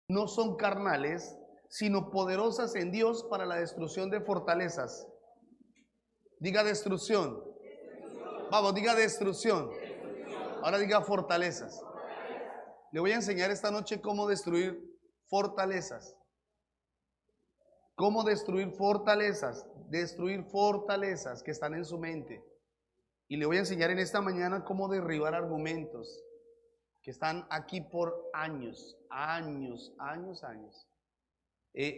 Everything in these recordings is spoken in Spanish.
no son carnales, sino poderosas en Dios para la destrucción de fortalezas. Diga destrucción. Vamos, diga destrucción. Ahora diga fortalezas. Le voy a enseñar esta noche cómo destruir fortalezas. Cómo destruir fortalezas. Destruir fortalezas que están en su mente. Y le voy a enseñar en esta mañana cómo derribar argumentos que están aquí por años, años.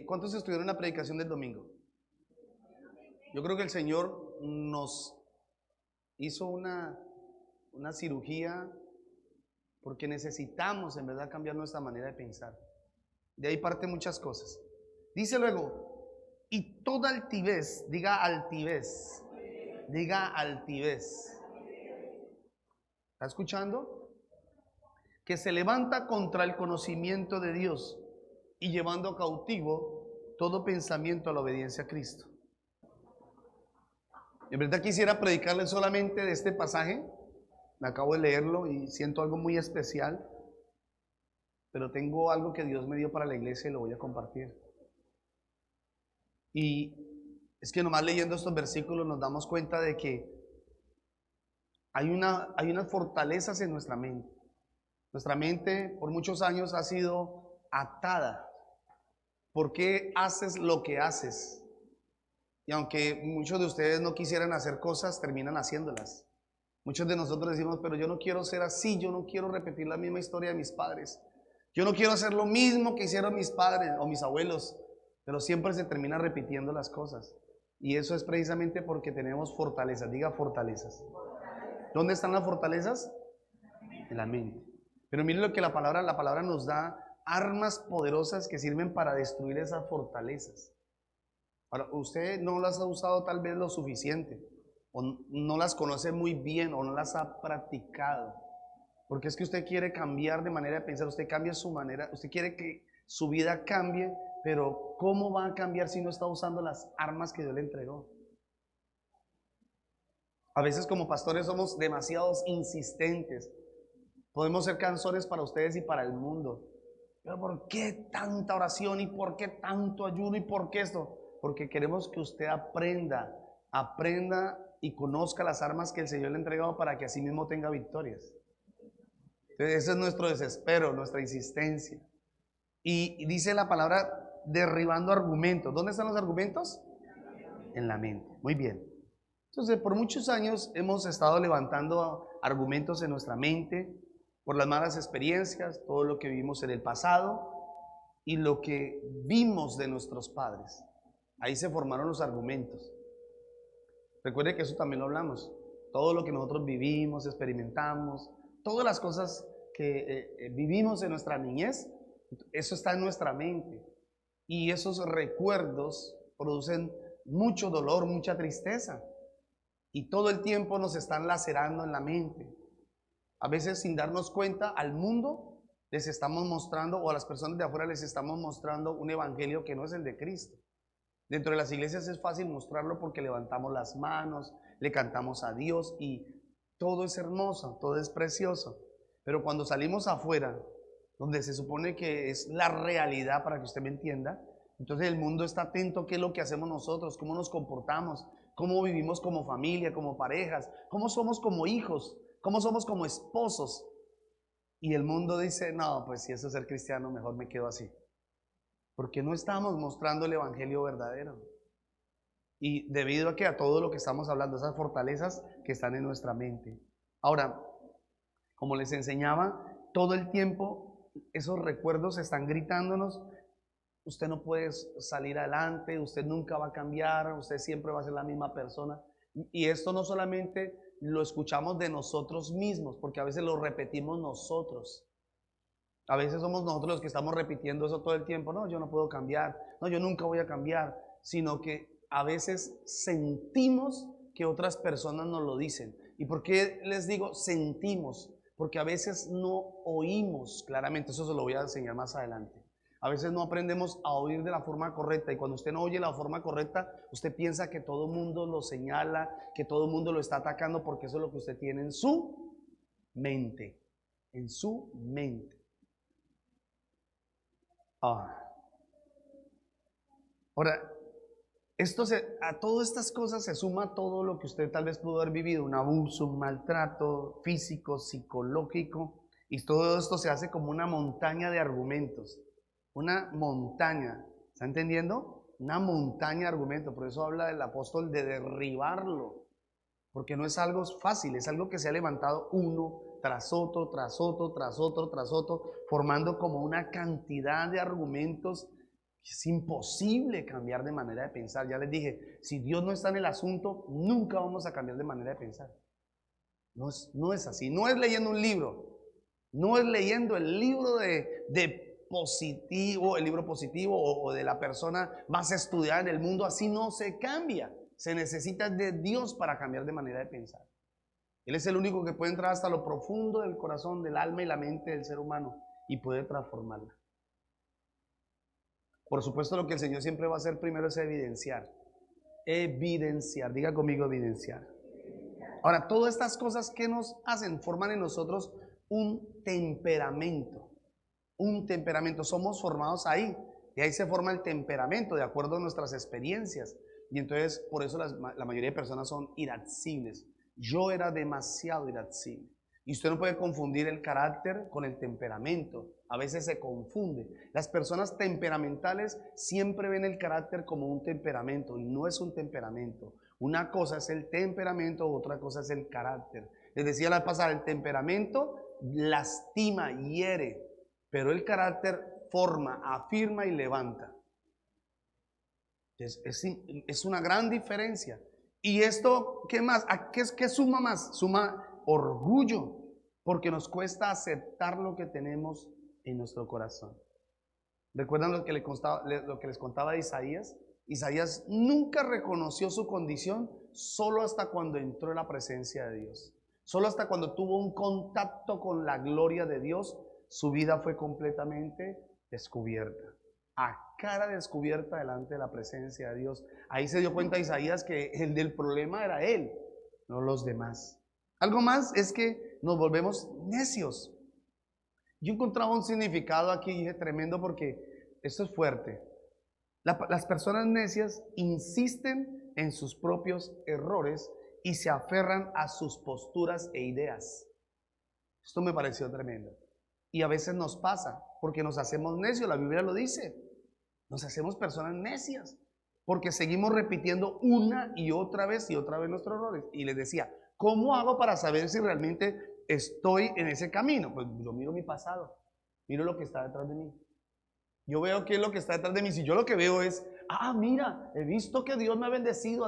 ¿Cuántos estuvieron en la predicación del domingo? Yo creo que el Señor nos hizo una cirugía porque necesitamos en verdad cambiar nuestra manera de pensar. De ahí parte muchas cosas. Dice luego, y toda altivez, diga altivez, diga altivez. ¿Está escuchando? Que se levanta contra el conocimiento de Dios y llevando cautivo todo pensamiento a la obediencia a Cristo. En verdad quisiera predicarles solamente de este pasaje. Me acabo de leerlo y siento algo muy especial, pero tengo algo que Dios me dio para la iglesia y lo voy a compartir. Y es que nomás leyendo estos versículos nos damos cuenta de que hay unas fortalezas en nuestra mente. Nuestra mente por muchos años ha sido atada. ¿Por qué haces lo que haces? Y aunque muchos de ustedes no quisieran hacer cosas, terminan haciéndolas. Muchos de nosotros decimos, pero yo no quiero ser así, yo no quiero repetir la misma historia de mis padres. Yo no quiero hacer lo mismo que hicieron mis padres o mis abuelos, pero siempre se termina repitiendo las cosas. Y eso es precisamente porque tenemos fortalezas, diga fortalezas. ¿Dónde están las fortalezas? En la mente. Pero miren lo que la palabra nos da armas poderosas que sirven para destruir esas fortalezas. Ahora, usted no las ha usado tal vez lo suficiente, o no las conoce muy bien, o no las ha practicado, porque es que usted quiere cambiar de manera de pensar, usted cambia su manera, usted quiere que su vida cambie, pero ¿cómo va a cambiar si no está usando las armas que Dios le entregó? A veces como pastores somos demasiados insistentes. Podemos ser canzones para ustedes y para el mundo. Pero ¿por qué tanta oración? ¿Y por qué tanto ayuno? ¿Y por qué esto? Porque queremos que usted aprenda y conozca las armas que el Señor le ha entregado para que así mismo tenga victorias. Entonces, ese es nuestro desespero, nuestra insistencia. Y dice la palabra derribando argumentos. ¿Dónde están los argumentos? En la mente. Muy bien. Entonces, por muchos años hemos estado levantando argumentos en nuestra mente por las malas experiencias, todo lo que vivimos en el pasado y lo que vimos de nuestros padres. Ahí se formaron los argumentos. Recuerde que eso también lo hablamos. Todo lo que nosotros vivimos, experimentamos, todas las cosas que vivimos en nuestra niñez, eso está en nuestra mente. Y esos recuerdos producen mucho dolor, mucha tristeza. Y todo el tiempo nos están lacerando en la mente. A veces sin darnos cuenta al mundo les estamos mostrando, o a las personas de afuera les estamos mostrando un evangelio que no es el de Cristo. Dentro de las iglesias es fácil mostrarlo porque levantamos las manos, le cantamos a Dios y todo es hermoso, todo es precioso. Pero cuando salimos afuera, donde se supone que es la realidad, para que usted me entienda, entonces el mundo está atento a qué es lo que hacemos nosotros, cómo nos comportamos, cómo vivimos como familia, como parejas, cómo somos como hijos, cómo somos como esposos. Y el mundo dice, no, pues si eso es ser cristiano, mejor me quedo así. Porque no estamos mostrando el evangelio verdadero. Y debido a que a todo lo que estamos hablando, esas fortalezas que están en nuestra mente. Ahora, como les enseñaba, todo el tiempo esos recuerdos están gritándonos, usted no puede salir adelante, usted nunca va a cambiar, usted siempre va a ser la misma persona. Y esto no solamente lo escuchamos de nosotros mismos, porque a veces lo repetimos nosotros. A veces somos nosotros los que estamos repitiendo eso todo el tiempo. No, yo no puedo cambiar, no, yo nunca voy a cambiar, sino que a veces sentimos que otras personas nos lo dicen. ¿Y por qué les digo sentimos? Porque a veces no oímos claramente, eso se lo voy a enseñar más adelante. A veces no aprendemos a oír de la forma correcta, y cuando usted no oye la forma correcta, usted piensa que todo el mundo lo señala, que todo el mundo lo está atacando, porque eso es lo que usted tiene en su mente, en su mente. Ah. Ahora, a todas estas cosas se suma todo lo que usted tal vez pudo haber vivido, un abuso, un maltrato físico, psicológico, y todo esto se hace como una montaña de argumentos, una montaña, ¿está entendiendo? Una montaña de argumentos, por eso habla el apóstol de derribarlo, porque no es algo fácil, es algo que se ha levantado uno tras otro, tras otro, tras otro, tras otro, formando como una cantidad de argumentos. Es imposible cambiar de manera de pensar. Ya les dije, si Dios no está en el asunto, nunca vamos a cambiar de manera de pensar. No es así. No es leyendo un libro. No es leyendo el libro de positivo, el libro positivo o de la persona más estudiada en el mundo. Así no se cambia. Se necesita de Dios para cambiar de manera de pensar. Él es el único que puede entrar hasta lo profundo del corazón, del alma y la mente del ser humano y puede transformarla. Por supuesto, lo que el Señor siempre va a hacer primero es evidenciar. Evidenciar, diga conmigo evidenciar. Ahora, todas estas cosas que nos hacen, forman en nosotros un temperamento. Un temperamento, somos formados ahí. Y ahí se forma el temperamento de acuerdo a nuestras experiencias. Y entonces, por eso la mayoría de personas son irascibles. Yo era demasiado irascible. Y usted no puede confundir el carácter con el temperamento. A veces se confunde. Las personas temperamentales siempre ven el carácter como un temperamento y no es un temperamento. Una cosa es el temperamento, otra cosa es el carácter. Les decía la pasada, el temperamento lastima, hiere, pero el carácter forma, afirma y levanta. Es una gran diferencia. ¿Y esto qué más? ¿Qué suma más? Suma orgullo, porque nos cuesta aceptar lo que tenemos en nuestro corazón. ¿Recuerdan lo que les contaba de Isaías? Isaías nunca reconoció su condición solo hasta cuando entró en la presencia de Dios. Solo hasta cuando tuvo un contacto con la gloria de Dios, su vida fue completamente descubierta. A cara descubierta delante de la presencia de Dios. Ahí se dio cuenta Isaías que el del problema era él, no los demás. Algo más es que nos volvemos necios. Yo encontraba un significado aquí, dije, tremendo, porque esto es fuerte. Las personas necias insisten en sus propios errores y se aferran a sus posturas e ideas. Esto me pareció tremendo. Y a veces nos pasa, porque nos hacemos necios, la Biblia lo dice. Nos hacemos personas necias, porque seguimos repitiendo una y otra vez nuestros errores. Y les decía, ¿cómo hago para saber si realmente estoy en ese camino? Pues yo miro mi pasado, miro lo que está detrás de mí. Yo veo qué es lo que está detrás de mí. Si yo lo que veo es, mira, he visto que Dios me ha bendecido,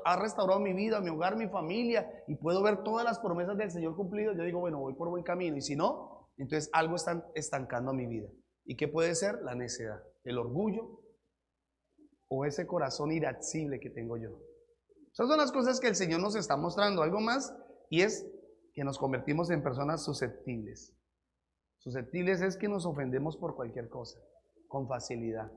ha restaurado mi vida, mi hogar, mi familia, y puedo ver todas las promesas del Señor cumplidas. Yo digo, bueno, voy por buen camino. Y si no, entonces algo está estancando mi vida. ¿Y qué puede ser? La necedad, el orgullo o ese corazón irascible que tengo yo. Esas son las cosas que el Señor nos está mostrando. Algo más, y es que nos convertimos en personas susceptibles. Susceptibles es que nos ofendemos por cualquier cosa, con facilidad.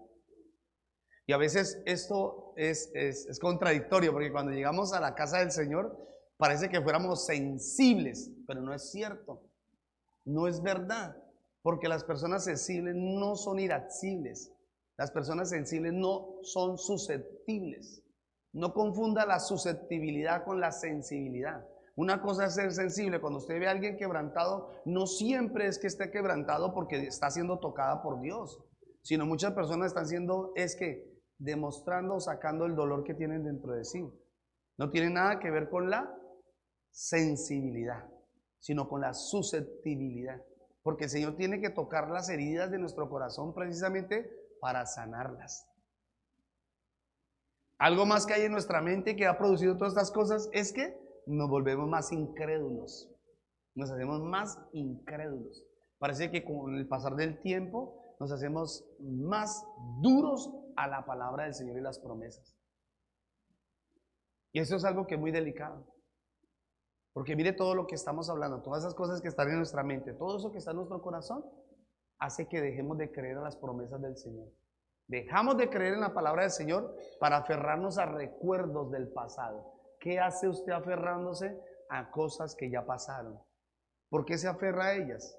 Y a veces esto es contradictorio, porque cuando llegamos a la casa del Señor, parece que fuéramos sensibles, pero no es cierto. No es verdad, porque las personas sensibles no son irascibles. Las personas sensibles no son susceptibles. No confunda la susceptibilidad con la sensibilidad. Una cosa es ser sensible. Cuando usted ve a alguien quebrantado, no siempre es que esté quebrantado porque está siendo tocada por Dios, sino muchas personas están siendo, demostrando o sacando el dolor que tienen dentro de sí. No tiene nada que ver con la sensibilidad, sino con la susceptibilidad. Porque el Señor tiene que tocar las heridas de nuestro corazón precisamente para sanarlas. Algo más que hay en nuestra mente que ha producido todas estas cosas es que nos volvemos más incrédulos. Nos hacemos más incrédulos. Parece que con el pasar del tiempo nos hacemos más duros a la palabra del Señor y las promesas. Y eso es algo que es muy delicado. Porque mire todo lo que estamos hablando, todas esas cosas que están en nuestra mente, todo eso que está en nuestro corazón, hace que dejemos de creer a las promesas del Señor. Dejamos de creer en la palabra del Señor para aferrarnos a recuerdos del pasado. ¿Qué hace usted aferrándose a cosas que ya pasaron? ¿Por qué se aferra a ellas?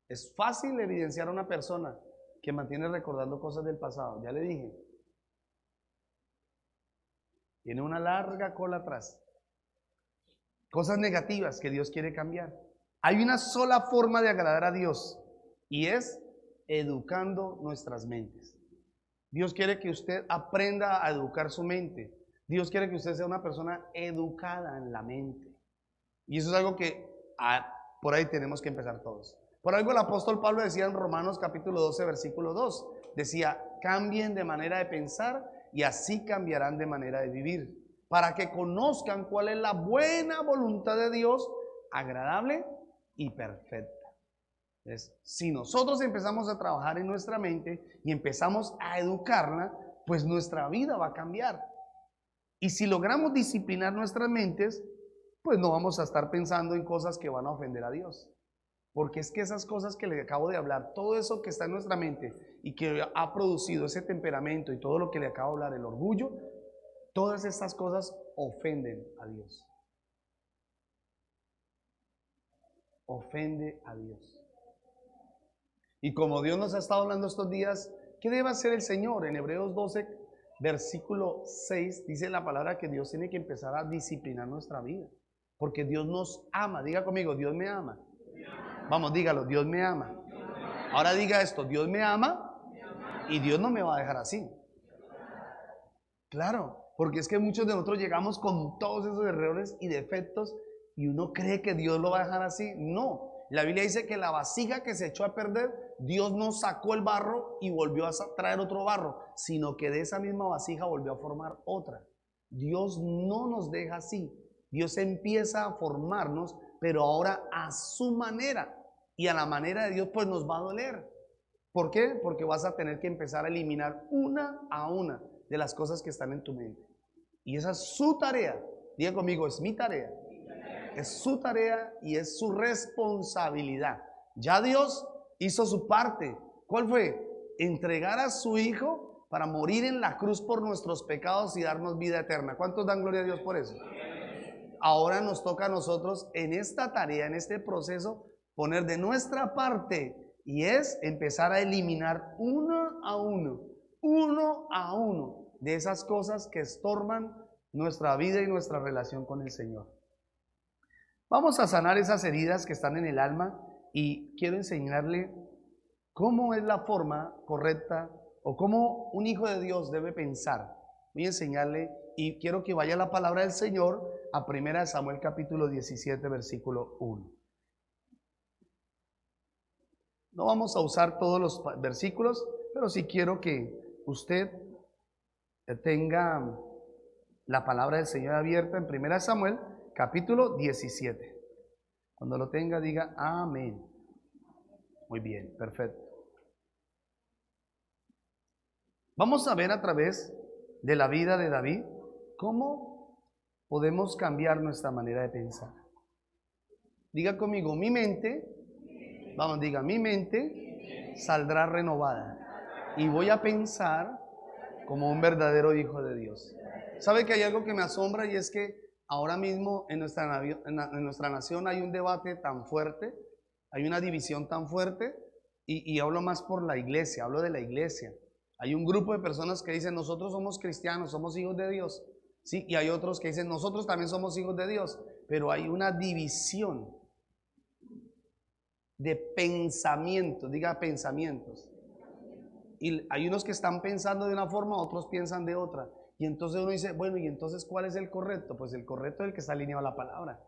Es fácil evidenciar a una persona. que mantiene recordando cosas del pasado. Ya le dije, tiene una larga cola atrás. Cosas negativas que Dios quiere cambiar. Hay una sola forma de agradar a Dios y es educando nuestras mentes. Dios quiere que usted aprenda a educar su mente. Dios quiere que usted sea una persona educada en la mente. Y eso es algo que por ahí tenemos que empezar todos. Por algo el apóstol Pablo decía en Romanos capítulo 12, versículo 2, decía, cambien de manera de pensar y así cambiarán de manera de vivir, para que conozcan cuál es la buena voluntad de Dios, agradable y perfecta. Entonces, si nosotros empezamos a trabajar en nuestra mente y empezamos a educarla, pues nuestra vida va a cambiar. Y si logramos disciplinar nuestras mentes, pues no vamos a estar pensando en cosas que van a ofender a Dios. Porque es que esas cosas que le acabo de hablar, todo eso que está en nuestra mente y que ha producido ese temperamento y todo lo que le acabo de hablar, el orgullo, todas estas cosas ofenden a Dios. Ofende a Dios. Y como Dios nos ha estado hablando estos días, ¿qué debe hacer el Señor? En Hebreos 12, versículo 6, dice la palabra que Dios tiene que empezar a disciplinar nuestra vida. Porque Dios nos ama. Diga conmigo, Dios me ama. Vamos, dígalo, Dios me ama. Ahora diga esto, Dios me ama y Dios no me va a dejar así. Claro, porque es que muchos de nosotros llegamos con todos esos errores y defectos y uno cree que Dios lo va a dejar así. No, la Biblia dice que la vasija que se echó a perder, Dios no sacó el barro y volvió a traer otro barro, sino que de esa misma vasija volvió a formar otra. Dios no nos deja así. Dios empieza a formarnos, pero ahora a su manera. Y a la manera de Dios pues nos va a doler. ¿Por qué? Porque vas a tener que empezar a eliminar una a una de las cosas que están en tu mente. Y esa es su tarea. Diga conmigo, es mi tarea. Es su tarea y es su responsabilidad. Ya Dios hizo su parte. ¿Cuál fue? Entregar a su Hijo para morir en la cruz por nuestros pecados y darnos vida eterna. ¿Cuántos dan gloria a Dios por eso? Ahora nos toca a nosotros en esta tarea, en este proceso, poner de nuestra parte y es empezar a eliminar uno a uno de esas cosas que estorban nuestra vida y nuestra relación con el Señor. Vamos a sanar esas heridas que están en el alma y quiero enseñarle cómo es la forma correcta o cómo un hijo de Dios debe pensar. Voy a enseñarle y quiero que vaya la palabra del Señor a 1 Samuel capítulo 17 versículo 1. No vamos a usar todos los versículos, pero sí quiero que usted tenga la palabra del Señor abierta en 1 Samuel capítulo 17. Cuando lo tenga, diga amén. Muy bien, perfecto. Vamos a ver a través de la vida de David cómo podemos cambiar nuestra manera de pensar. Diga conmigo, mi mente, vamos, diga, mi mente saldrá renovada y voy a pensar como un verdadero hijo de Dios. ¿Sabe que hay algo que me asombra y es que ahora mismo en nuestra nación hay un debate tan fuerte, hay una división tan fuerte y hablo más por la iglesia, hablo de la iglesia. Hay un grupo de personas que dicen nosotros somos cristianos, somos hijos de Dios, ¿sí? Y hay otros que dicen nosotros también somos hijos de Dios, pero hay una división de pensamientos, diga pensamientos. Y hay unos que están pensando de una forma, otros piensan de otra. Y entonces uno dice, bueno, ¿y entonces cuál es el correcto? Pues el correcto es el que está alineado a la palabra.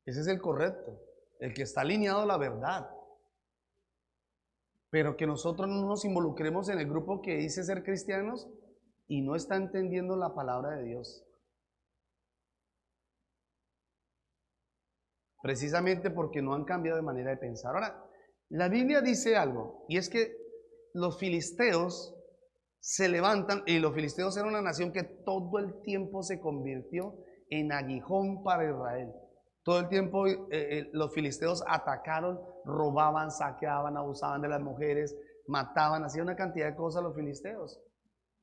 Ese es el correcto, el que está alineado a la verdad. Pero que nosotros no nos involucremos en el grupo que dice ser cristianos y no está entendiendo la palabra de Dios. Precisamente porque no han cambiado de manera de pensar. Ahora, la Biblia dice algo, y es que los filisteos se levantan, y los filisteos eran una nación que todo el tiempo se convirtió en aguijón para Israel. Todo el tiempo los filisteos atacaron, robaban, saqueaban, abusaban de las mujeres, mataban, hacían una cantidad de cosas los filisteos.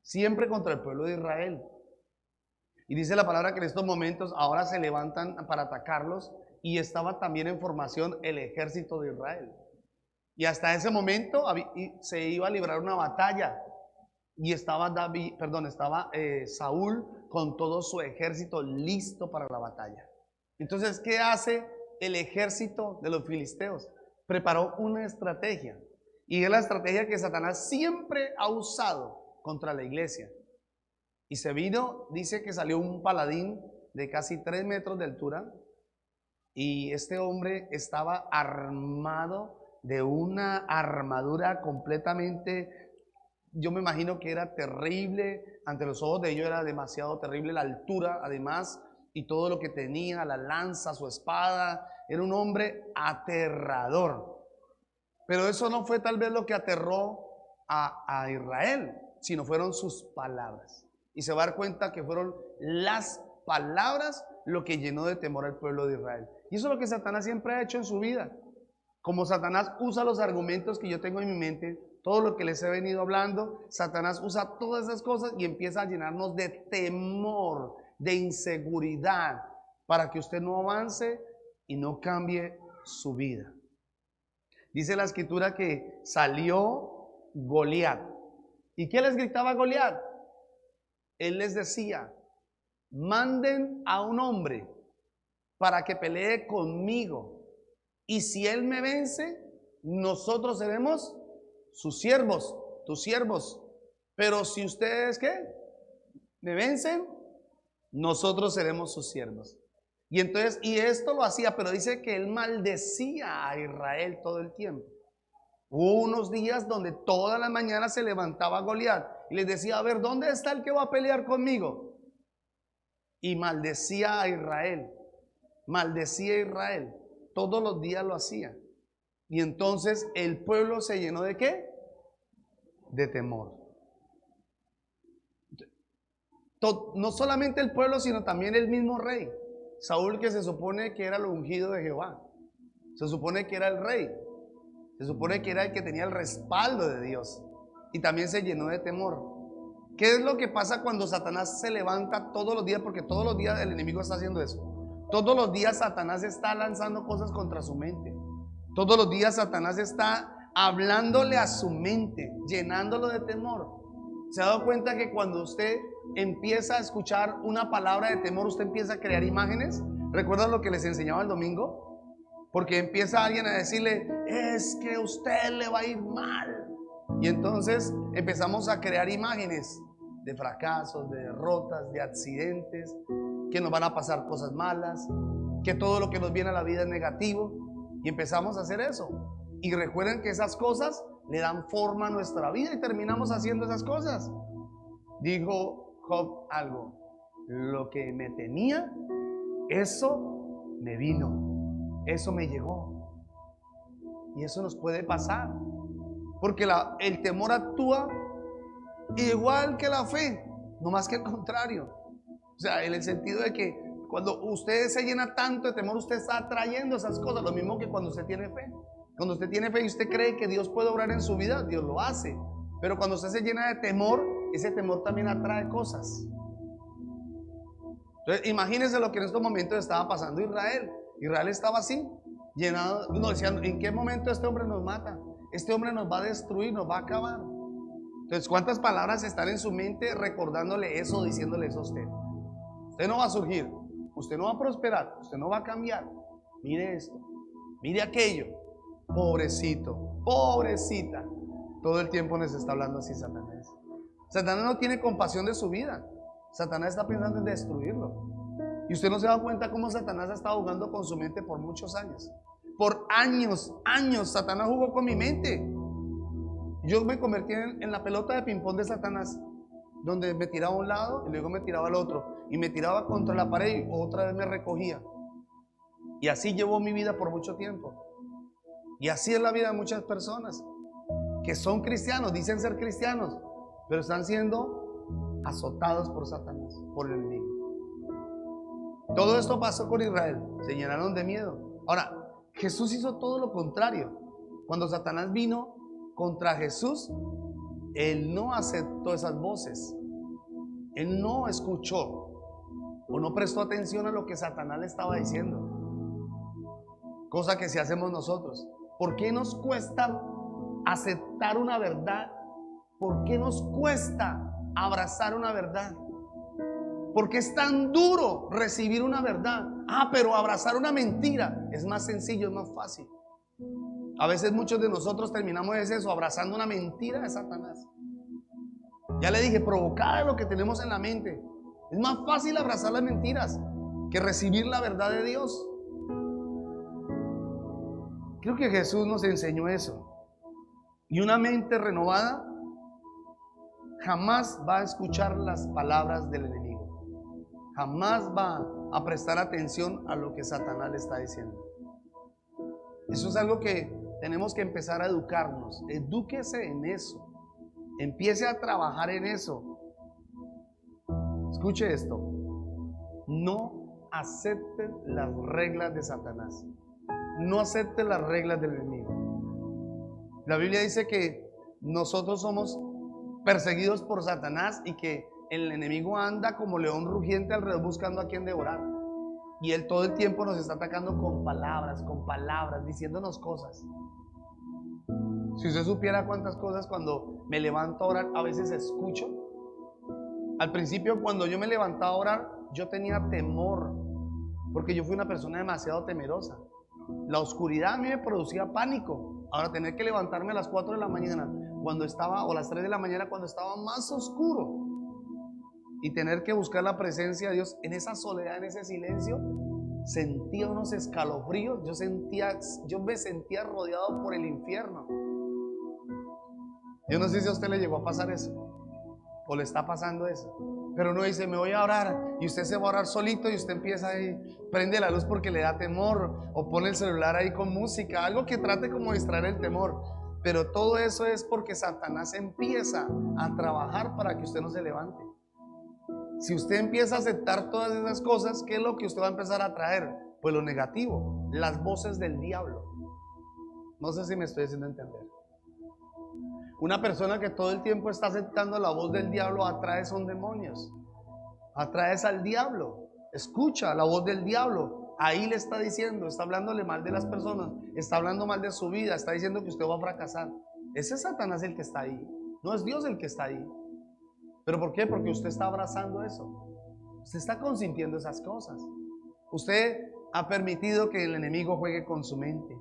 Siempre contra el pueblo de Israel. Y dice la palabra que en estos momentos ahora se levantan para atacarlos y estaba también en formación el ejército de Israel. Y hasta ese momento se iba a librar una batalla. Y estaba Saúl con todo su ejército listo para la batalla. Entonces, ¿qué hace el ejército de los filisteos? Preparó una estrategia. Y es la estrategia que Satanás siempre ha usado contra la iglesia. Y se vino, dice que salió un paladín de casi 3 metros de altura. Y este hombre estaba armado de una armadura completamente, yo me imagino que era terrible, ante los ojos de ellos era demasiado terrible la altura, además, y todo lo que tenía, la lanza, su espada, era un hombre aterrador. Pero eso no fue tal vez lo que aterró a Israel, sino fueron sus palabras. Y se va a dar cuenta que fueron las palabras lo que llenó de temor al pueblo de Israel. Y eso es lo que Satanás siempre ha hecho en su vida. Como Satanás usa los argumentos que yo tengo en mi mente, todo lo que les he venido hablando, Satanás usa todas esas cosas y empieza a llenarnos de temor, de inseguridad, para que usted no avance y no cambie su vida. Dice la escritura que salió Goliat. ¿Y qué les gritaba Goliat? Él les decía: manden a un hombre para que pelee conmigo, y si él me vence, nosotros seremos sus siervos, tus siervos. Pero si ustedes, ¿qué?, me vencen, nosotros seremos sus siervos. Y entonces, y esto lo hacía, pero dice que él maldecía a Israel todo el tiempo. Hubo unos días donde todas las mañanas se levantaba Goliat y les decía: a ver, ¿dónde está el que va a pelear conmigo? Y maldecía a Israel. Maldecía a Israel. Todos los días lo hacía. Y entonces el pueblo se llenó ¿de qué? De temor. No solamente el pueblo, sino también el mismo rey. Saúl, que se supone que era el ungido de Jehová. Se supone que era el rey. Se supone que era el que tenía el respaldo de Dios. Y también se llenó de temor. ¿Qué es lo que pasa cuando Satanás se levanta todos los días? Porque todos los días el enemigo está haciendo eso. Todos los días Satanás está lanzando cosas contra su mente. Todos los días Satanás está hablándole a su mente, llenándolo de temor. ¿Se ha dado cuenta que cuando usted empieza a escuchar una palabra de temor, usted empieza a crear imágenes? ¿Recuerdan lo que les enseñaba el domingo? Porque empieza alguien a decirle: es que a usted le va a ir mal. Y entonces empezamos a crear imágenes de fracasos, de derrotas, de accidentes, que nos van a pasar cosas malas, que todo lo que nos viene a la vida es negativo. Y empezamos a hacer eso. Y recuerden que esas cosas le dan forma a nuestra vida y terminamos haciendo esas cosas. Dijo Job algo: lo que me temía, eso me vino, eso me llegó. Y eso nos puede pasar, porque el temor actúa igual que la fe, no más que el contrario. O sea, en el sentido de que cuando usted se llena tanto de temor, usted está atrayendo esas cosas. Lo mismo que cuando usted tiene fe. Cuando usted tiene fe y usted cree que Dios puede obrar en su vida, Dios lo hace. Pero cuando usted se llena de temor, ese temor también atrae cosas. Entonces, imagínense lo que en estos momentos estaba pasando Israel. Israel estaba así, llenado. No, decían: ¿en qué momento este hombre nos mata? Este hombre nos va a destruir, nos va a acabar. Entonces, ¿cuántas palabras están en su mente recordándole eso, diciéndole eso a usted? Usted no va a surgir, usted no va a prosperar, usted no va a cambiar. Mire esto, mire aquello. Pobrecito, pobrecita. Todo el tiempo nos está hablando así Satanás. Satanás no tiene compasión de su vida. Satanás está pensando en destruirlo. Y usted no se da cuenta cómo Satanás ha estado jugando con su mente por muchos años. Por años, Satanás jugó con mi mente. Yo me convertí en la pelota de ping-pong de Satanás, donde me tiraba a un lado y luego me tiraba al otro. Y me tiraba contra la pared y otra vez me recogía. Y así llevó mi vida por mucho tiempo. Y así es la vida de muchas personas que son cristianos, dicen ser cristianos, pero están siendo azotados por Satanás, por el enemigo. Todo esto pasó con Israel, se llenaron de miedo. Ahora, Jesús hizo todo lo contrario. Cuando Satanás vino contra Jesús, él no aceptó esas voces. Él no escuchó o no prestó atención a lo que Satanás le estaba diciendo. Cosa que si hacemos nosotros. ¿Por qué nos cuesta aceptar una verdad? ¿Por qué nos cuesta abrazar una verdad? ¿Por qué es tan duro recibir una verdad? Pero abrazar una mentira es más sencillo, es más fácil. A veces muchos de nosotros terminamos eso, abrazando una mentira de Satanás. Ya le dije, provocada de lo que tenemos en la mente. Es más fácil abrazar las mentiras que recibir la verdad de Dios. Creo que Jesús nos enseñó eso. Y una mente renovada jamás va a escuchar las palabras del enemigo. Jamás va a prestar atención a lo que Satanás le está diciendo. Eso es algo que tenemos que empezar a educarnos. Edúquese en eso. Empiece a trabajar en eso. Escuche esto. No acepten las reglas de Satanás. No acepten las reglas del enemigo. La Biblia dice que nosotros somos perseguidos por Satanás y que el enemigo anda como león rugiente alrededor buscando a quien devorar. Y él todo el tiempo nos está atacando con palabras, diciéndonos cosas. Si usted supiera cuántas cosas cuando me levanto a orar a veces escucho. Al principio, cuando yo me levantaba a orar, yo tenía temor, porque yo fui una persona demasiado temerosa. La oscuridad a mí me producía pánico. Ahora tener que levantarme a las 4 de la mañana cuando estaba, o a las 3 de la mañana cuando estaba más oscuro, y tener que buscar la presencia de Dios en esa soledad, en ese silencio, sentía unos escalofríos. Yo me sentía rodeado por el infierno. Yo no sé si a usted le llegó a pasar eso o le está pasando eso, pero uno dice, me voy a orar, y usted se va a orar solito y usted empieza ahí, prende la luz porque le da temor, o pone el celular ahí con música, algo que trate como distraer el temor. Pero todo eso es porque Satanás empieza a trabajar para que usted no se levante. Si usted empieza a aceptar todas esas cosas, ¿qué es lo que usted va a empezar a traer? Pues lo negativo, las voces del diablo. No sé si me estoy haciendo entender. Una persona que todo el tiempo está aceptando la voz del diablo atrae son demonios. Atraes al diablo. Escucha la voz del diablo. Ahí le está diciendo, está hablándole mal de las personas, está hablando mal de su vida, está diciendo que usted va a fracasar. Ese es Satanás el que está ahí. No es Dios el que está ahí. ¿Pero por qué? Porque usted está abrazando eso. Usted está consintiendo esas cosas. Usted ha permitido que el enemigo juegue con su mente.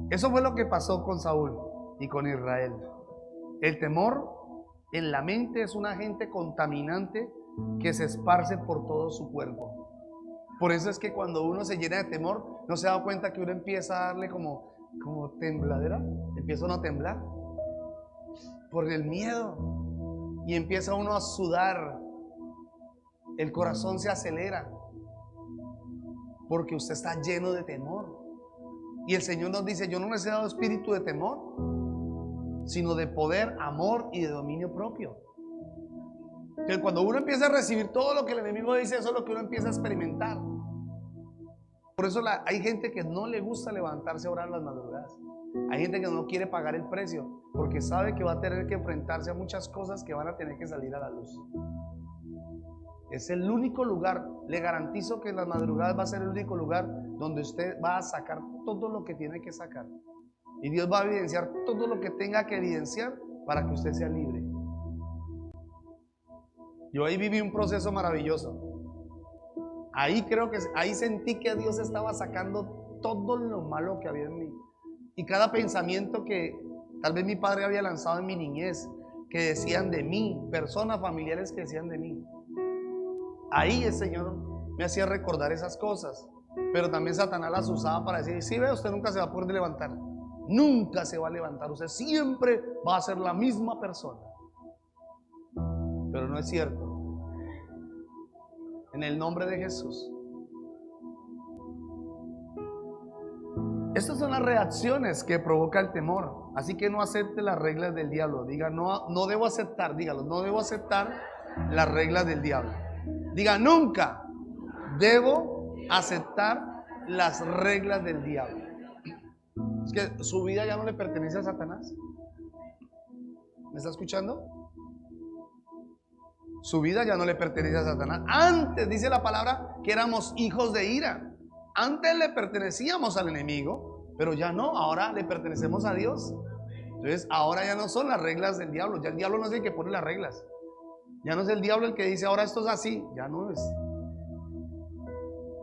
Eso fue lo que pasó con Saúl y con Israel. El temor en la mente es un agente contaminante que se esparce por todo su cuerpo. Por eso es que cuando uno se llena de temor, no se da cuenta que uno empieza a darle como tembladera. Empieza uno a temblar por el miedo. Y empieza uno a sudar. El corazón se acelera porque usted está lleno de temor. Y el Señor nos dice, yo no les he dado espíritu de temor, sino de poder, amor y de dominio propio. Entonces, cuando uno empieza a recibir todo lo que el enemigo dice, eso es lo que uno empieza a experimentar. Por eso hay gente que no le gusta levantarse a orar las madrugadas. Hay gente que no quiere pagar el precio porque sabe que va a tener que enfrentarse a muchas cosas que van a tener que salir a la luz. Es el único lugar, le garantizo que en las madrugadas va a ser el único lugar donde usted va a sacar todo lo que tiene que sacar. Y Dios va a evidenciar todo lo que tenga que evidenciar para que usted sea libre. Yo ahí viví un proceso maravilloso. Ahí sentí que Dios estaba sacando todo lo malo que había en mí. Y cada pensamiento que tal vez mi padre había lanzado en mi niñez, que decían de mí, personas, familiares que decían de mí. Ahí el Señor me hacía recordar esas cosas. Pero también Satanás las usaba para decir, sí, ve, usted nunca se va a poder levantar. Nunca se va a levantar. Usted siempre va a ser la misma persona. Pero no es cierto. En el nombre de Jesús. Estas son las reacciones que provoca el temor. Así que no acepte las reglas del diablo. Diga, no debo aceptar, dígalo, no debo aceptar las reglas del diablo. Diga, nunca debo aceptar las reglas del diablo. Es que su vida ya no le pertenece a Satanás. ¿Me está escuchando? Su vida ya no le pertenece a Satanás. Antes dice la palabra que éramos hijos de ira. Antes le pertenecíamos al enemigo, pero ya no, ahora le pertenecemos a Dios. Entonces ahora ya no son las reglas del diablo. Ya el diablo no es el que pone las reglas. Ya no es el diablo el que dice ahora esto es así. Ya no es.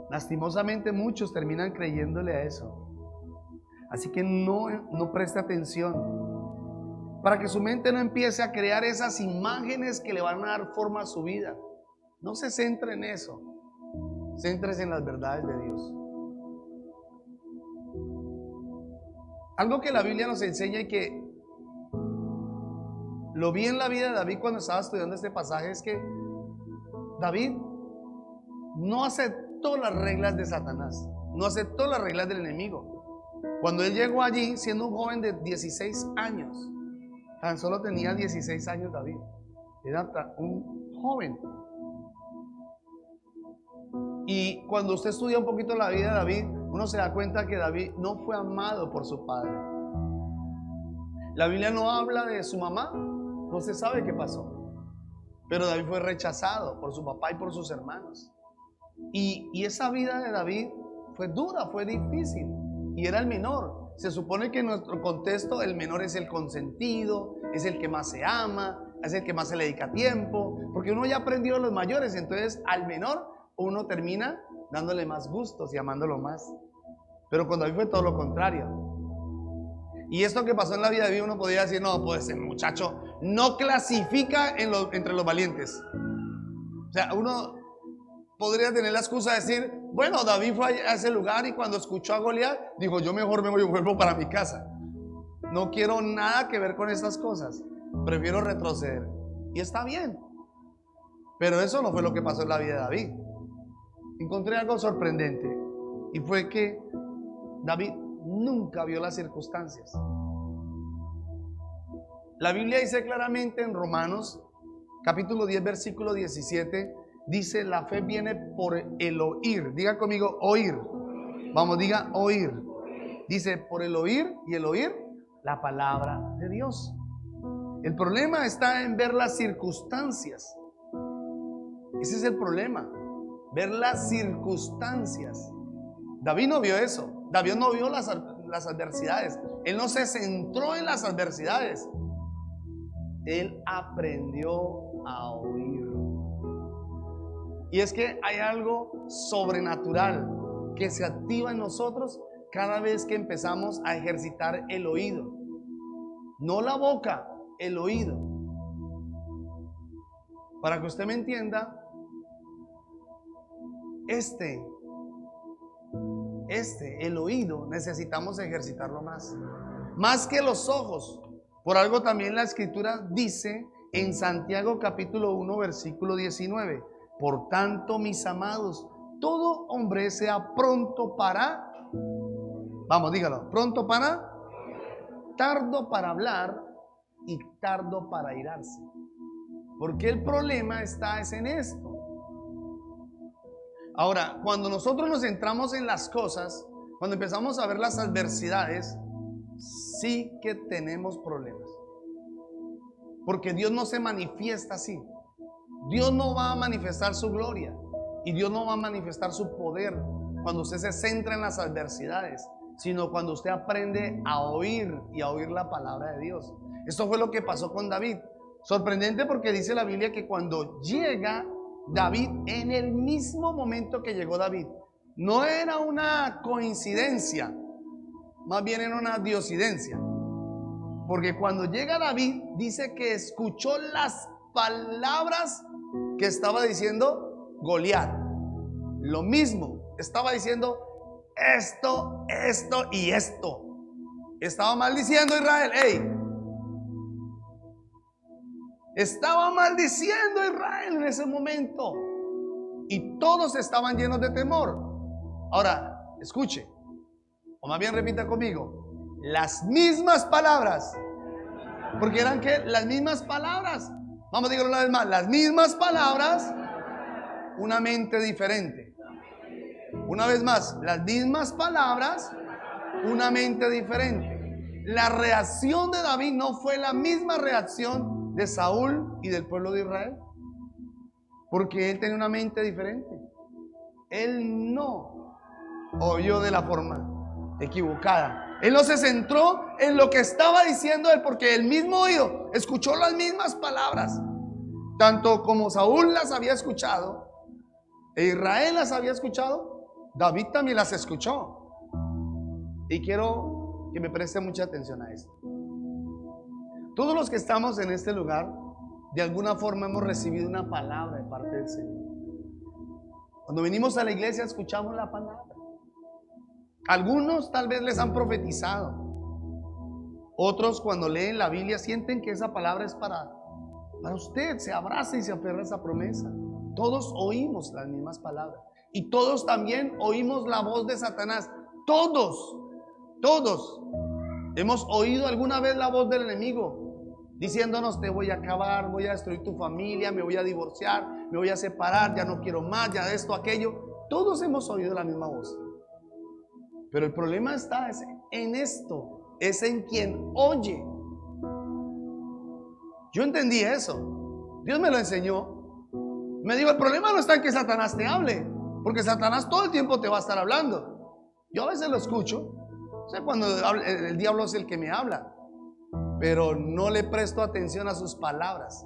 Lastimosamente muchos terminan creyéndole a eso. Así que no preste atención, para que su mente no empiece a crear esas imágenes que le van a dar forma a su vida. No se centre en eso. Céntrese en las verdades de Dios. Algo que la Biblia nos enseña y que lo vi en la vida de David cuando estaba estudiando este pasaje es que David no aceptó las reglas de Satanás, no aceptó las reglas del enemigo. Cuando él llegó allí, siendo un joven de 16 años, tan solo tenía 16 años David, era un joven. Y cuando usted estudia un poquito la vida de David, uno se da cuenta que David no fue amado por su padre. La Biblia no habla de su mamá, no se sabe qué pasó. Pero David fue rechazado por su papá y por sus hermanos. Y esa vida de David fue dura, fue difícil. Y era el menor. Se supone que en nuestro contexto el menor es el consentido, es el que más se ama, es el que más se le dedica tiempo, porque uno ya aprendió a los mayores, entonces al menor uno termina dándole más gustos y amándolo más. Pero con David fue todo lo contrario. Y esto que pasó en la vida de David, uno podría decir, no, pues el muchacho no clasifica entre los valientes. O sea, uno podría tener la excusa de decir, bueno, David fue a ese lugar y cuando escuchó a Goliat, dijo, yo mejor me voy y vuelvo para mi casa. No quiero nada que ver con estas cosas. Prefiero retroceder. Y está bien. Pero eso no fue lo que pasó en la vida de David. Encontré algo sorprendente. Y fue que David nunca vio las circunstancias. La Biblia dice claramente en Romanos, capítulo 10, versículo 17, dice, la fe viene por el oír. Diga conmigo, oír. Vamos, diga oír. Dice, por el oír, y el oír, la palabra de Dios. El problema está en ver las circunstancias. Ese es el problema, ver las circunstancias. David no vio eso. David no vio las adversidades. Él no se centró en las adversidades. Él aprendió a oír. Y es que hay algo sobrenatural que se activa en nosotros cada vez que empezamos a ejercitar el oído. No la boca, el oído. Para que usted me entienda, el oído necesitamos ejercitarlo más. Más que los ojos. Por algo también la escritura dice en Santiago capítulo 1 versículo 19. Por tanto, mis amados, todo hombre sea pronto para, vamos, dígalo, pronto para, tardo para hablar y tardo para airarse. Porque el problema está en esto. Ahora, cuando nosotros nos centramos en las cosas, cuando empezamos a ver las adversidades, sí que tenemos problemas. Porque Dios no se manifiesta así. Dios no va a manifestar su gloria y Dios no va a manifestar su poder cuando usted se centra en las adversidades, sino cuando usted aprende a oír y a oír la palabra de Dios. Esto fue lo que pasó con David. Sorprendente porque dice la Biblia que cuando llega David, en el mismo momento que llegó David, no era una coincidencia, más bien era una diosidencia. Porque cuando llega David, dice que escuchó las palabras que estaba diciendo Goliat. Lo mismo, estaba diciendo esto y esto. Estaba maldiciendo a Israel. ¡Ey! Estaba maldiciendo a Israel en ese momento. Y todos estaban llenos de temor. Ahora, escuche, o más bien repita conmigo, las mismas palabras. Porque eran que las mismas palabras. Vamos a decirlo una vez más, las mismas palabras, una mente diferente. Una vez más, las mismas palabras, una mente diferente. La reacción de David no fue la misma reacción de Saúl y del pueblo de Israel, porque él tenía una mente diferente. Él no oyó de la forma equivocada. Él no se centró en lo que estaba diciendo él, porque el mismo oído escuchó las mismas palabras, tanto como Saúl las había escuchado e Israel las había escuchado, David también las escuchó. Y quiero que me preste mucha atención a esto. Todos los que estamos en este lugar, de alguna forma hemos recibido una palabra de parte del Señor. Cuando venimos a la iglesia escuchamos la palabra. Algunos tal vez les han profetizado. Otros cuando leen la Biblia sienten que esa palabra es para usted. Se abraza y se aferra a esa promesa. Todos oímos las mismas palabras. Y todos también oímos la voz de Satanás. Todos hemos oído alguna vez la voz del enemigo diciéndonos: te voy a acabar, voy a destruir tu familia, me voy a divorciar, me voy a separar, ya no quiero más, ya esto, aquello. Todos hemos oído la misma voz. Pero el problema está en esto, es en quien oye. Yo entendí eso. Dios me lo enseñó. Me dijo: el problema no está en que Satanás te hable, porque Satanás todo el tiempo te va a estar hablando. Yo a veces lo escucho. O sea, cuando el diablo es el que me habla, pero no le presto atención a sus palabras.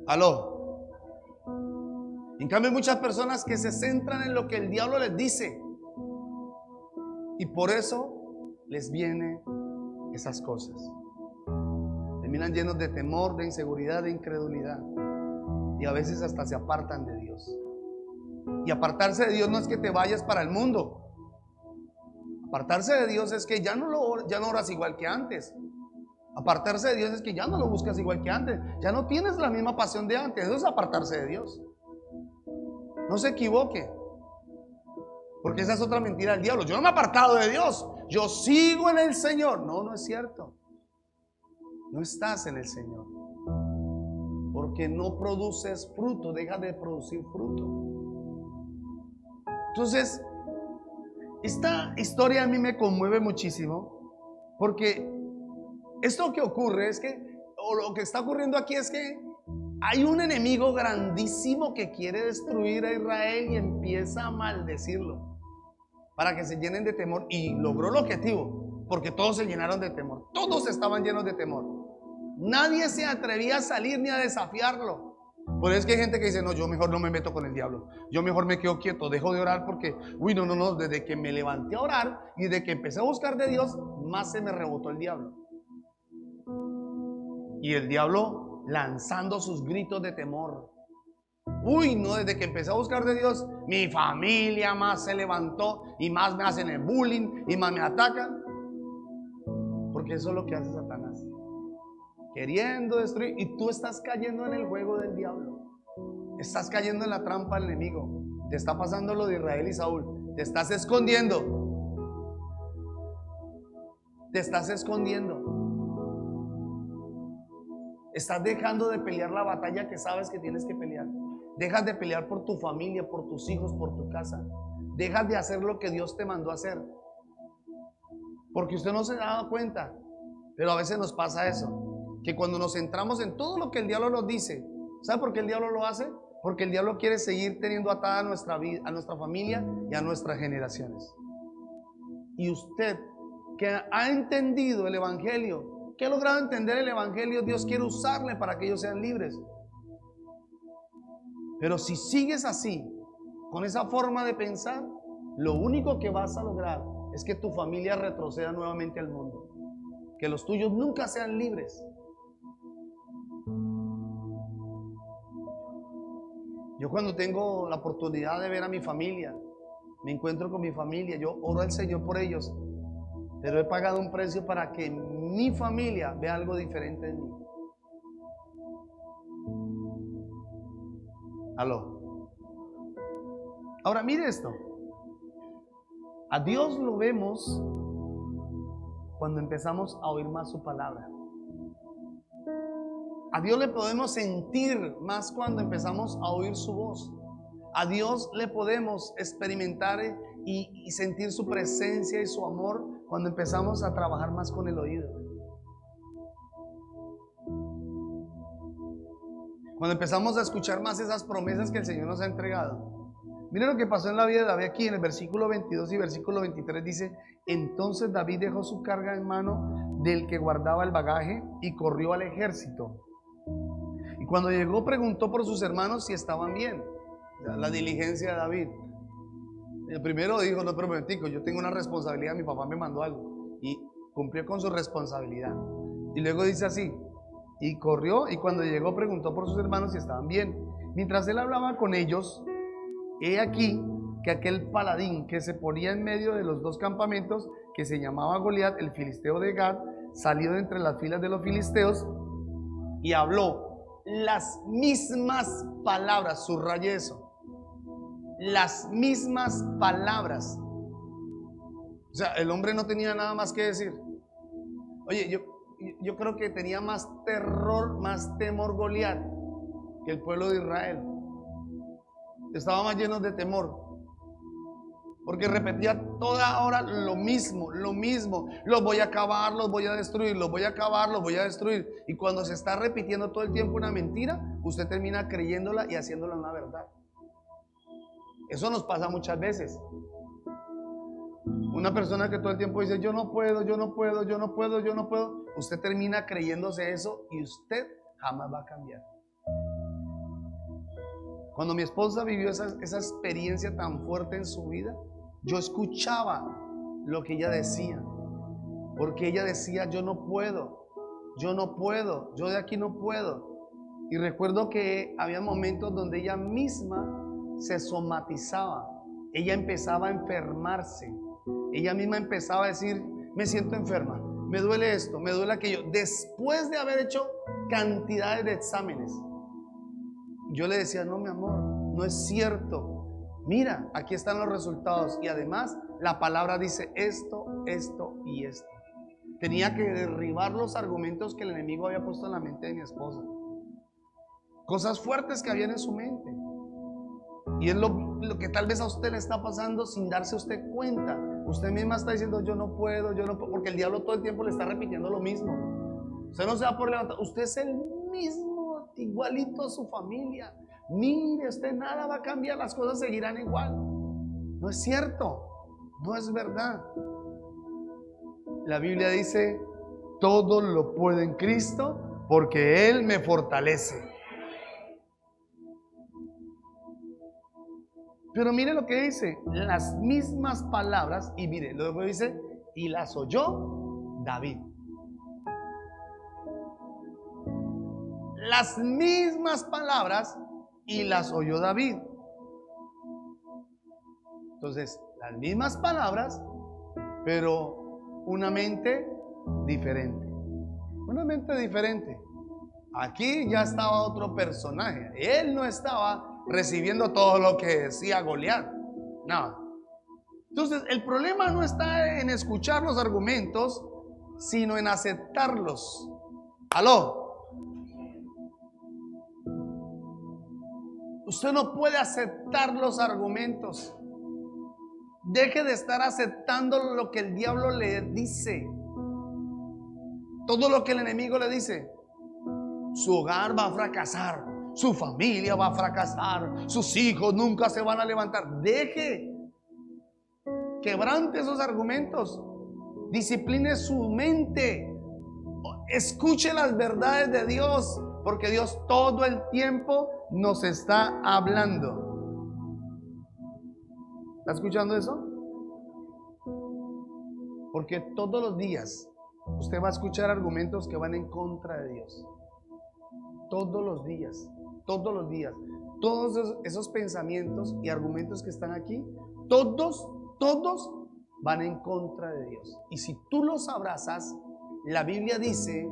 Aló. En cambio hay muchas personas que se centran en lo que el diablo les dice, y por eso les vienen esas cosas. Terminan llenos de temor, de inseguridad, de incredulidad, y a veces hasta se apartan de Dios. Y apartarse de Dios no es que te vayas para el mundo. Apartarse de Dios es que ya no oras igual que antes. Apartarse de Dios es que ya no lo buscas igual que antes. Ya no tienes la misma pasión de antes. Eso es apartarse de Dios. No se equivoque, porque esa es otra mentira del diablo. Yo no me he apartado de Dios, yo sigo en el Señor. No, no es cierto. No estás en el Señor, porque no produces fruto. Deja de producir fruto. Entonces, esta historia a mí me conmueve muchísimo, porque esto que ocurre es que, o lo que está ocurriendo aquí es que hay un enemigo grandísimo que quiere destruir a Israel y empieza a maldecirlo para que se llenen de temor, y logró el objetivo, porque todos se llenaron de temor. Todos estaban llenos de temor. Nadie se atrevía a salir ni a desafiarlo. Por eso es que hay gente que dice: no, yo mejor no me meto con el diablo, yo mejor me quedo quieto, dejo de orar, porque no, desde que me levanté a orar y desde que empecé a buscar de Dios, más se me rebotó el diablo. Y el diablo lanzando sus gritos de temor. Desde que empecé a buscar de Dios, mi familia más se levantó, y más me hacen el bullying, y más me atacan. Porque eso es lo que hace Satanás, queriendo destruir. Y tú estás cayendo en el juego del diablo. Estás cayendo en la trampa del enemigo. Te está pasando lo de Israel y Saúl. Te estás escondiendo. Te estás escondiendo. Estás dejando de pelear la batalla que sabes que tienes que pelear. Dejas de pelear por tu familia, por tus hijos, por tu casa. Dejas de hacer lo que Dios te mandó a hacer, porque usted no se ha dado cuenta. Pero a veces nos pasa eso, que cuando nos centramos en todo lo que el diablo nos dice, ¿sabe por qué el diablo lo hace? Porque el diablo quiere seguir teniendo atada a nuestra vida, a nuestra familia y a nuestras generaciones. Y usted, que ha entendido el evangelio, que ha logrado entender el evangelio, Dios quiere usarle para que ellos sean libres. Pero si sigues así, con esa forma de pensar, lo único que vas a lograr es que tu familia retroceda nuevamente al mundo, que los tuyos nunca sean libres. Yo, cuando tengo la oportunidad de ver a mi familia, me encuentro con mi familia, yo oro al Señor por ellos, pero he pagado un precio para que mi familia vea algo diferente en mí. Aló. Ahora mire esto. A Dios lo vemos cuando empezamos a oír más su palabra. A Dios le podemos sentir más cuando empezamos a oír su voz. A Dios le podemos experimentar y sentir su presencia y su amor cuando empezamos a trabajar más con el oído. Cuando empezamos a escuchar más esas promesas que el Señor nos ha entregado. Mire lo que pasó en la vida de David aquí en el versículo 22 y versículo 23 dice: entonces David dejó su carga en mano del que guardaba el bagaje y corrió al ejército. Y cuando llegó preguntó por sus hermanos si estaban bien. La diligencia de David. El primero dijo: no, pero un momentico, yo tengo una responsabilidad, mi papá me mandó algo. Y cumplió con su responsabilidad. Y luego dice así: y corrió y cuando llegó preguntó por sus hermanos si estaban bien. Mientras él hablaba con ellos, he aquí que aquel paladín que se ponía en medio de los dos campamentos, que se llamaba Goliat, el filisteo de Gat, salió de entre las filas de los filisteos y habló las mismas palabras. Subraye eso: las mismas palabras. O sea, el hombre no tenía nada más que decir. Oye, yo creo que tenía más terror, más temor Goliat que el pueblo de Israel. Estaba más lleno de temor, porque repetía toda hora lo mismo, lo mismo. Los voy a acabar, los voy a destruir, los voy a acabar, los voy a destruir. Y cuando se está repitiendo todo el tiempo una mentira, usted termina creyéndola y haciéndola una verdad. Eso nos pasa muchas veces. Una persona que todo el tiempo dice: yo no puedo, yo no puedo, yo no puedo, yo no puedo. Usted termina creyéndose eso y usted jamás va a cambiar. Cuando mi esposa vivió esa experiencia tan fuerte en su vida, yo escuchaba lo que ella decía, porque ella decía: yo no puedo, yo no puedo, yo de aquí no puedo. Y recuerdo que había momentos donde ella misma se somatizaba, ella empezaba a enfermarse, ella misma empezaba a decir: me siento enferma, me duele esto, me duele aquello, después de haber hecho cantidades de exámenes. Yo le decía: no, mi amor, no es cierto. Mira, aquí están los resultados. Y además, la palabra dice esto, esto y esto. Tenía que derribar los argumentos que el enemigo había puesto en la mente de mi esposa. Cosas fuertes que habían en su mente. Y es lo que tal vez a usted le está pasando sin darse usted cuenta. Usted misma está diciendo: yo no puedo, porque el diablo todo el tiempo le está repitiendo lo mismo. Usted no se va por levantar. Usted es el mismo, igualito a su familia. Mire, usted nada va a cambiar, las cosas seguirán igual. No es cierto, no es verdad. La Biblia dice: todo lo puedo en Cristo porque Él me fortalece. Pero mire lo que dice: las mismas palabras. Y mire, luego dice: y las oyó David. Las mismas palabras y las oyó David. Entonces, las mismas palabras, pero una mente diferente. Una mente diferente. Aquí ya estaba otro personaje. Él no estaba recibiendo todo lo que decía Goliat. No. Entonces, el problema no está en escuchar los argumentos, sino en aceptarlos. ¿Aló? Usted no puede aceptar los argumentos. Deje de estar aceptando lo que el diablo le dice. Todo lo que el enemigo le dice. Su hogar va a fracasar, su familia va a fracasar, sus hijos nunca se van a levantar. Deje, quebrante esos argumentos, discipline su mente, escuche las verdades de Dios, porque Dios todo el tiempo nos está hablando. ¿Está escuchando eso? Porque todos los días usted va a escuchar argumentos que van en contra de Dios. Todos los días, todos los días. Todos esos pensamientos y argumentos que están aquí, todos van en contra de Dios. Y si tú los abrazas, la Biblia dice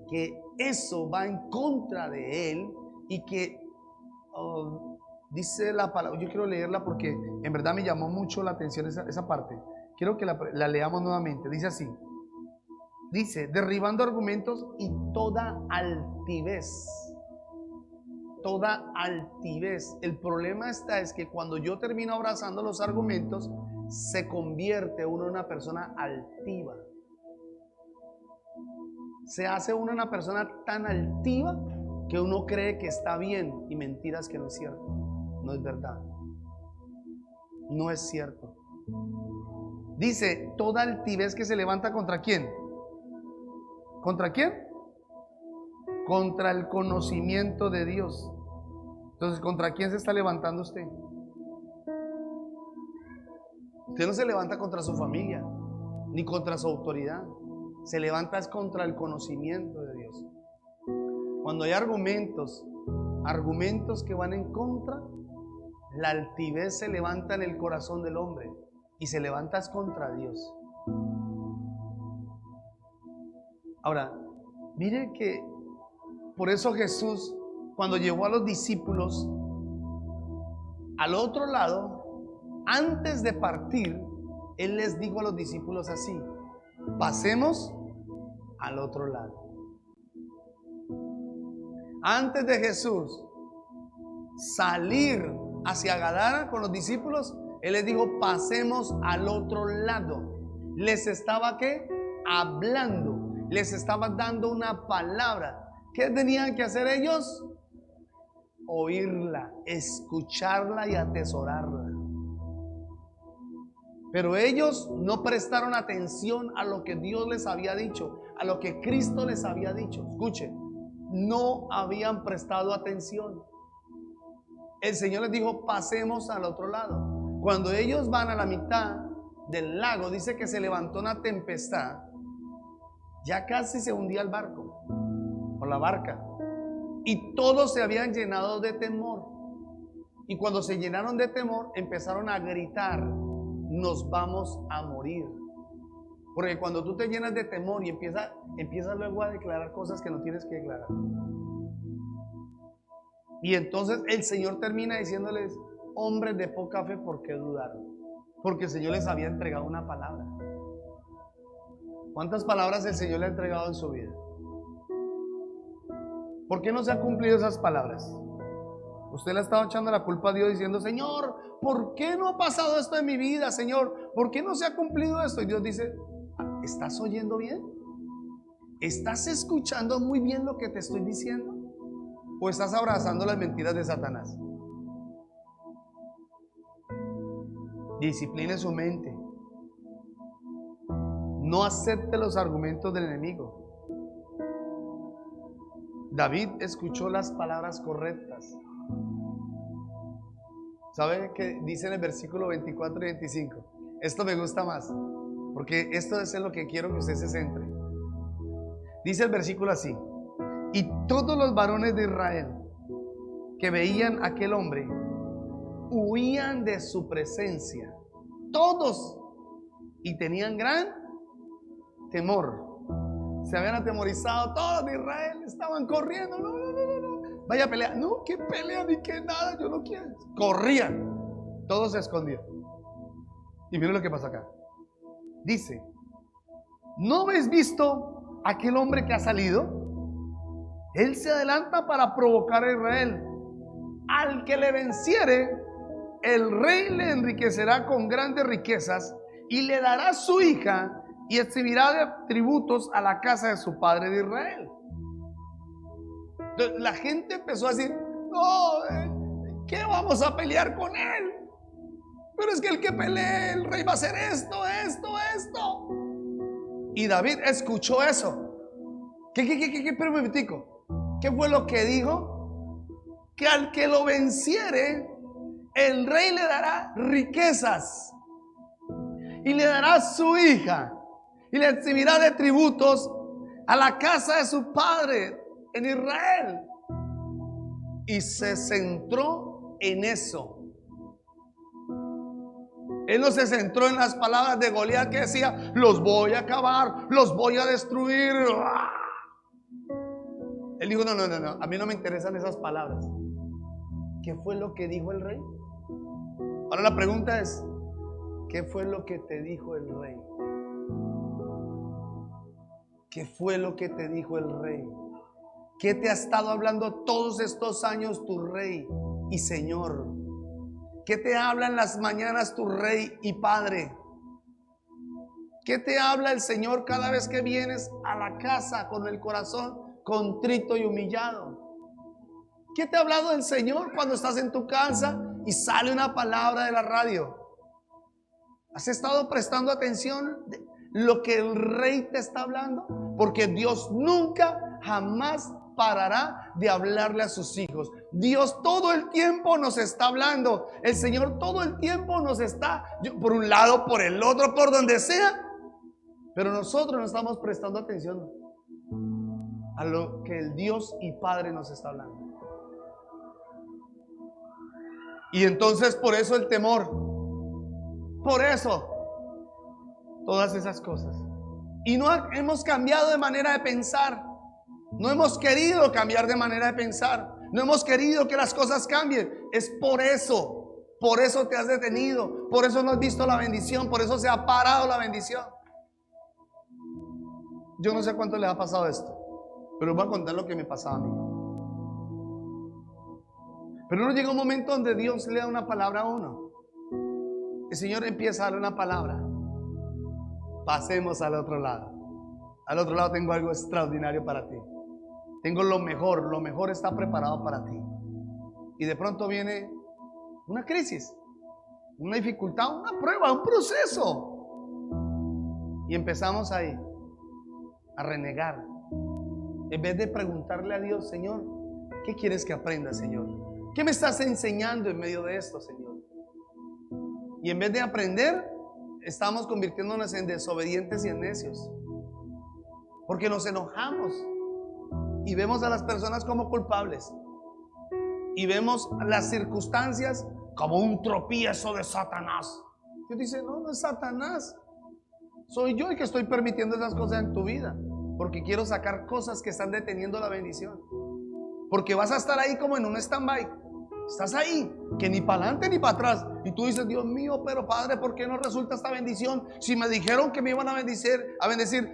que eso va en contra de Él y que dice la palabra. Yo quiero leerla porque en verdad me llamó mucho la atención esa parte. Quiero que la leamos nuevamente. Dice así. Dice: derribando argumentos y toda altivez. Toda altivez. El problema es que cuando yo termino abrazando los argumentos, se convierte uno en una persona altiva. Se hace uno una persona tan altiva que uno cree que está bien, y mentiras que no es cierto, no es verdad. No es cierto. Dice, toda altivez que se levanta ¿contra quién? ¿Contra quién? Contra el conocimiento de Dios. Entonces, ¿contra quién se está levantando usted? Usted no se levanta contra su familia, ni contra su autoridad. Se levanta es contra el conocimiento de Dios. Cuando hay argumentos que van en contra, la altivez se levanta en el corazón del hombre y se levanta es contra Dios. Ahora, mire que por eso Jesús, cuando llevó a los discípulos al otro lado, antes de partir, Él les dijo a los discípulos así: pasemos al otro lado. Antes de Jesús salir hacia Gadara con los discípulos, Él les dijo: pasemos al otro lado. Les estaba ¿qué? Hablando, les estaba dando una palabra. ¿Qué tenían que hacer ellos? Oírla, escucharla y atesorarla. Pero ellos no prestaron atención a lo que Dios les había dicho, a lo que Cristo les había dicho. Escuchen, no habían prestado atención. El Señor les dijo: pasemos al otro lado. Cuando ellos van a la mitad del lago, dice que se levantó una tempestad. Ya casi se hundía el barco o la barca, y todos se habían llenado de temor. Y cuando se llenaron de temor, empezaron a gritar: nos vamos a morir. Porque cuando tú te llenas de temor y empiezas luego a declarar cosas que no tienes que declarar. Y entonces el Señor termina diciéndoles: hombres de poca fe, ¿por qué dudaron? Porque el Señor les había entregado una palabra. ¿Cuántas palabras el Señor le ha entregado en su vida? ¿Por qué no se han cumplido esas palabras? Usted le estaba echando la culpa a Dios diciendo: Señor, ¿por qué no ha pasado esto en mi vida? Señor, ¿por qué no se ha cumplido esto? Y Dios dice: ¿estás oyendo bien? ¿Estás escuchando muy bien lo que te estoy diciendo? ¿O estás abrazando las mentiras de Satanás? Discipline su mente. No acepte los argumentos del enemigo. David escuchó las palabras correctas. ¿Sabe qué dice en el versículo 24 y 25? Esto me gusta más, porque esto es en lo que quiero que usted se centre. Dice el versículo así: y todos los varones de Israel que veían a aquel hombre huían de su presencia, todos, y tenían gran temor. Se habían atemorizado todos de Israel, estaban corriendo. No, vaya a pelear. No, que pelea ni que nada, yo no quiero. Corrían, todos se escondían. Y miren lo que pasa acá. Dice: ¿no habéis visto aquel hombre que ha salido? Él se adelanta para provocar a Israel. Al que le venciere, el rey le enriquecerá con grandes riquezas y le dará su hija, y exhibirá de tributos a la casa de su padre de Israel. Entonces, la gente empezó a decir: no, ¿qué vamos a pelear con él? Pero es que el que pelee, el rey va a hacer esto. Y David escuchó eso. Pero un momentico. ¿Qué fue lo que dijo? Que al que lo venciere, el rey le dará riquezas y le dará su hija, y le exhibirá de tributos a la casa de su padre en Israel. Y se centró en eso. Él no se centró en las palabras de Goliat que decía: los voy a acabar, los voy a destruir. Él dijo: no, a mí no me interesan esas palabras. ¿Qué fue lo que dijo el rey? Ahora la pregunta es: ¿qué fue lo que te dijo el rey? ¿Qué fue lo que te dijo el rey? ¿Qué te ha estado hablando todos estos años tu rey y Señor? ¿Qué te habla en las mañanas tu rey y Padre? ¿Qué te habla el Señor cada vez que vienes a la casa con el corazón contrito y humillado? ¿Qué te ha hablado el Señor cuando estás en tu casa y sale una palabra de la radio? ¿Has estado prestando atención de lo que el rey te está hablando? Porque Dios nunca, jamás parará de hablarle a sus hijos. Dios todo el tiempo nos está hablando. El Señor todo el tiempo nos está, por un lado, por el otro, por donde sea. Pero nosotros no estamos prestando atención a lo que el Dios y Padre nos está hablando. Y entonces por eso el temor, por eso todas esas cosas. Y no hemos cambiado de manera de pensar. No hemos querido cambiar de manera de pensar. No hemos querido que las cosas cambien. Es por eso. Por eso te has detenido. Por eso no has visto la bendición. Por eso se ha parado la bendición. Yo no sé cuánto les ha pasado esto, pero les voy a contar lo que me pasaba a mí. Pero no llega un momento donde Dios le da una palabra a uno. El Señor empieza a darle una palabra. Pasemos al otro lado. Al otro lado tengo algo extraordinario para ti. Tengo lo mejor está preparado para ti. Y de pronto viene una crisis, una dificultad, una prueba, un proceso. Y empezamos ahí a renegar. En vez de preguntarle a Dios, Señor, ¿qué quieres que aprenda, Señor? ¿Qué me estás enseñando en medio de esto, Señor? Y en vez de aprender, estamos convirtiéndonos en desobedientes y en necios. Porque nos enojamos y vemos a las personas como culpables. Y vemos las circunstancias como un tropiezo de Satanás. Dios dice, no, no es Satanás. Soy yo el que estoy permitiendo esas cosas en tu vida. Porque quiero sacar cosas que están deteniendo la bendición. Porque vas a estar ahí como en un stand-by. Estás ahí, que ni para adelante ni para atrás. Y tú dices, Dios mío, pero Padre, ¿por qué no resulta esta bendición? Si me dijeron que me iban a bendecir,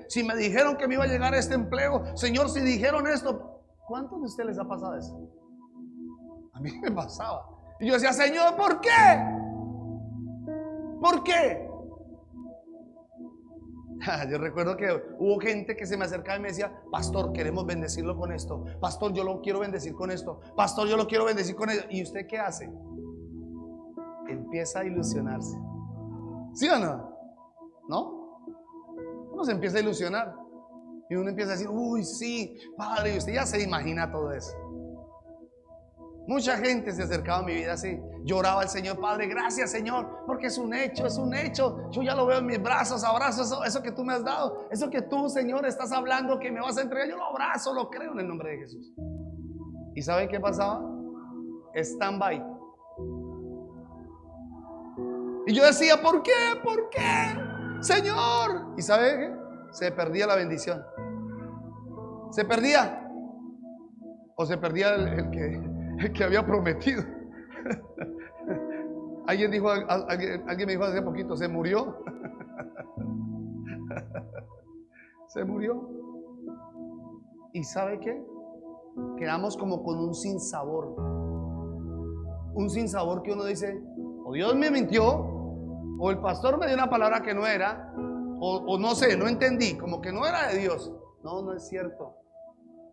si me dijeron que me iba a llegar este empleo, Señor, si dijeron esto. ¿Cuántos de ustedes les ha pasado eso? A mí me pasaba. Y yo decía, Señor, ¿por qué? ¿Por qué? Yo recuerdo que hubo gente que se me acercaba y me decía, pastor, queremos bendecirlo con esto. Pastor, yo lo quiero bendecir con esto. Pastor, yo lo quiero bendecir con esto. ¿Y usted qué hace? Empieza a ilusionarse. ¿Sí o no? ¿No? Uno se empieza a ilusionar. Y uno empieza a decir, uy, sí, Padre, y usted ya se imagina todo eso. Mucha gente se acercaba a mi vida así. Lloraba al Señor, Padre, gracias, Señor, porque es un hecho, es un hecho. Yo ya lo veo en mis brazos, abrazo eso que tú me has dado. Eso que tú, Señor, estás hablando que me vas a entregar. Yo lo abrazo, lo creo en el nombre de Jesús. ¿Y sabe qué pasaba? Stand-by. Y yo decía, ¿por qué? ¿Por qué? Señor. ¿Y sabe qué? Se perdía la bendición. Se perdía. O se perdía el que había prometido. Alguien me dijo hace poquito, se murió. Se murió. ¿Y sabe qué? Quedamos como con un sinsabor. Un sinsabor que uno dice, o Dios me mintió, o el pastor me dio una palabra que no era, o no sé, no entendí, como que no era de Dios. No, no es cierto.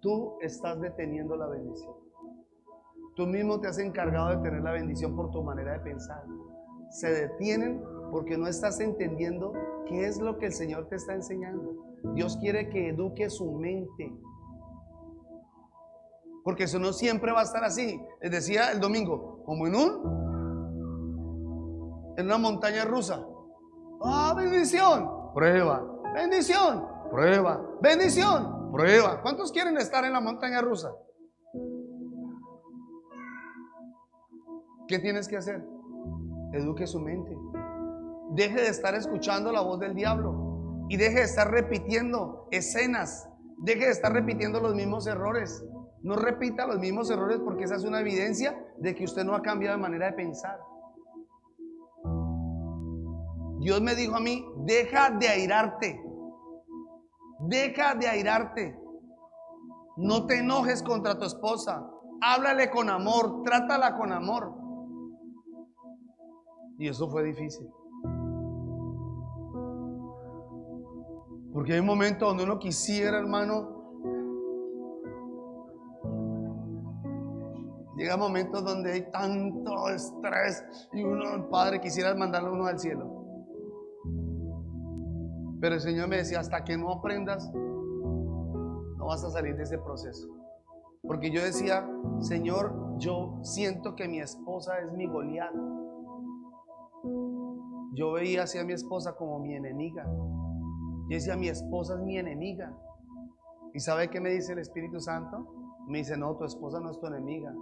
Tú estás deteniendo la bendición. Tú mismo te has encargado de tener la bendición por tu manera de pensar. Se detienen porque no estás entendiendo qué es lo que el Señor te está enseñando. Dios quiere que eduque su mente. Porque eso no siempre va a estar así. Les decía el domingo, como en una montaña rusa. Ah, bendición, prueba, bendición, prueba, bendición, prueba. ¿Cuántos quieren estar en la montaña rusa? ¿Qué tienes que hacer? Eduque su mente. Deje de estar escuchando la voz del diablo y deje de estar repitiendo escenas. Deje de estar repitiendo los mismos errores. No repita los mismos errores porque esa es una evidencia de que usted no ha cambiado de manera de pensar. Dios me dijo a mí, deja de airarte. Deja de airarte. No te enojes contra tu esposa. Háblale con amor, trátala con amor. Y eso fue difícil. Porque hay un momento donde uno quisiera, hermano. Llega momentos donde hay tanto estrés y uno, el Padre, quisiera mandarle a uno al cielo. Pero el Señor me decía, hasta que no aprendas, no vas a salir de ese proceso. Porque yo decía, Señor, yo siento que mi esposa es mi Goliat. Yo veía así a mi esposa como mi enemiga. Yo decía, mi esposa es mi enemiga. ¿Y sabe qué me dice el Espíritu Santo? Me dice, no, tu esposa no es tu enemiga.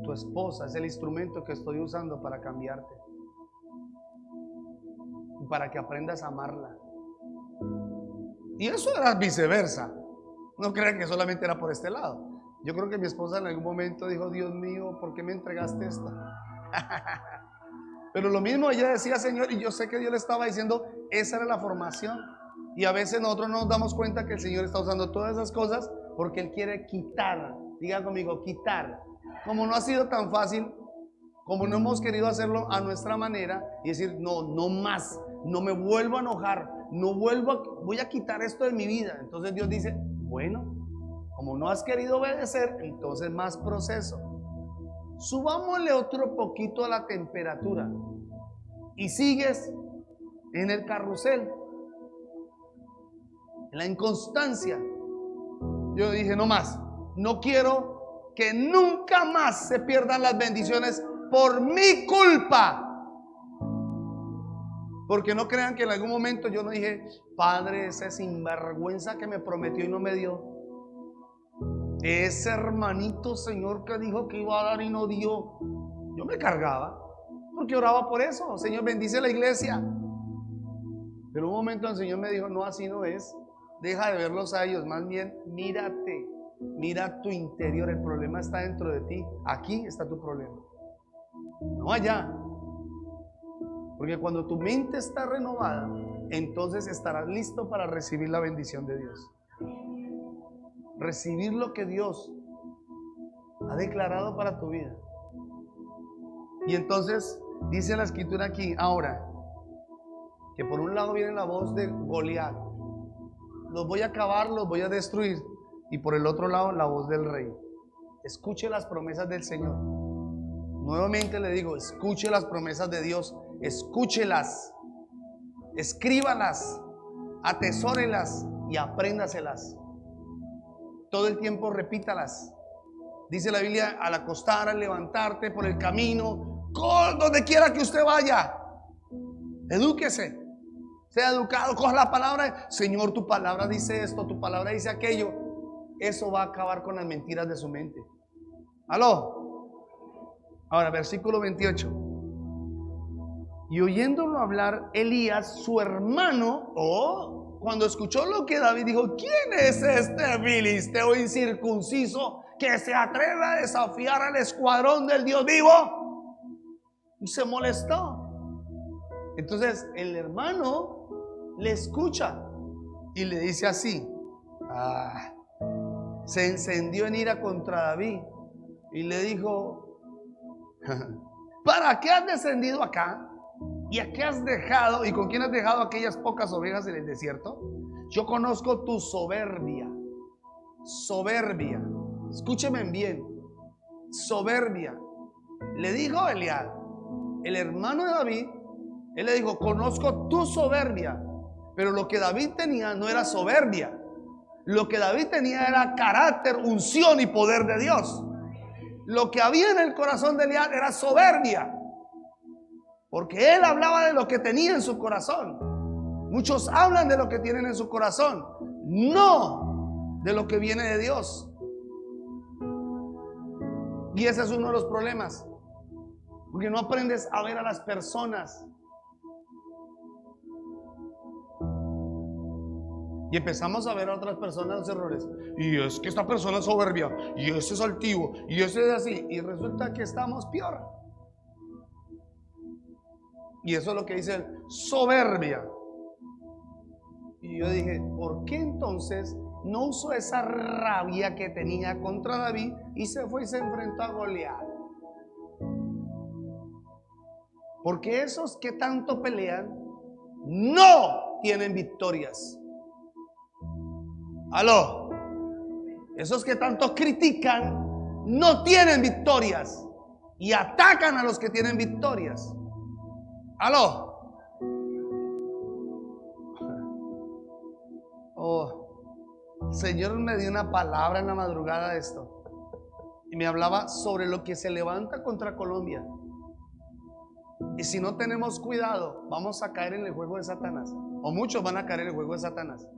Tu esposa es el instrumento que estoy usando para cambiarte. Y para que aprendas a amarla. Y eso era viceversa. No crean que solamente era por este lado. Yo creo que mi esposa en algún momento dijo, Dios mío, ¿por qué me entregaste esto? Pero lo mismo ella decía, Señor, y yo sé que Dios le estaba diciendo, esa era la formación. Y a veces nosotros no nos damos cuenta que el Señor está usando todas esas cosas porque Él quiere quitar. Diga conmigo, quitar. Como no ha sido tan fácil, como no hemos querido hacerlo a nuestra manera y decir, no, no más, no me vuelvo a enojar, no voy a quitar esto de mi vida. Entonces Dios dice, bueno, como no has querido obedecer, entonces más proceso. Subámosle otro poquito a la temperatura y sigues en el carrusel, en la inconstancia. Yo dije, no más, no quiero que nunca más se pierdan las bendiciones por mi culpa. Porque no crean que en algún momento yo no dije, Padre, ese sinvergüenza que me prometió y no me dio, ese hermanito, Señor, que dijo que iba a dar y no dio. Yo me cargaba porque oraba por eso. Señor, bendice la iglesia. Pero un momento el Señor me dijo, no, así no es. Deja de verlos a ellos, más bien mírate, mira tu interior. El problema está dentro de ti. Aquí está tu problema, no allá. Porque cuando tu mente está renovada, entonces estarás listo para recibir la bendición de Dios. Recibir lo que Dios ha declarado para tu vida. Y entonces dice la escritura aquí, ahora, que por un lado viene la voz de Goliat. Los voy a acabar, los voy a destruir. Y por el otro lado la voz del rey. Escuche las promesas del Señor. Nuevamente le digo, escuche las promesas de Dios. Escúchelas, escríbalas, atesórelas y apréndaselas. Todo el tiempo repítalas. Dice la Biblia, al acostar, al levantarte, por el camino, donde quiera que usted vaya, edúquese, sea educado, coja la palabra. Señor, tu palabra dice esto, tu palabra dice aquello. Eso va a acabar con las mentiras de su mente. ¿Aló? Ahora, versículo 28. Y oyéndolo hablar Elías, su hermano, cuando escuchó lo que David dijo, ¿quién es este filisteo incircunciso que se atreve a desafiar al escuadrón del Dios vivo? Y se molestó. Entonces el hermano le escucha y le dice así, se encendió en ira contra David y le dijo, ¿para qué has descendido acá? ¿Y a qué has dejado? ¿Y con quién has dejado aquellas pocas ovejas en el desierto? Yo conozco tu soberbia. Soberbia. Escúcheme bien. Soberbia. Le dijo Eliab, el hermano de David, él le dijo, conozco tu soberbia. Pero lo que David tenía no era soberbia. Lo que David tenía era carácter, unción y poder de Dios. Lo que había en el corazón de Eliab era soberbia. Porque él hablaba de lo que tenía en su corazón. Muchos hablan de lo que tienen en su corazón, no de lo que viene de Dios. Y ese es uno de los problemas, porque no aprendes a ver a las personas. Y empezamos a ver a otras personas los errores. Y es que esta persona es soberbia, y ese es altivo, y ese es así. Y resulta que estamos peor. Y eso es lo que dice él, soberbia. Y yo dije, ¿por qué entonces no usó esa rabia que tenía contra David y se fue y se enfrentó a Goliat? Porque esos que tanto pelean no tienen victorias. ¿Aló? Esos que tanto critican no tienen victorias y atacan a los que tienen victorias. ¿Aló? El Señor me dio una palabra en la madrugada de esto. Y me hablaba sobre lo que se levanta contra Colombia. Y si no tenemos cuidado, vamos a caer en el juego de Satanás. O muchos van a caer en el juego de Satanás.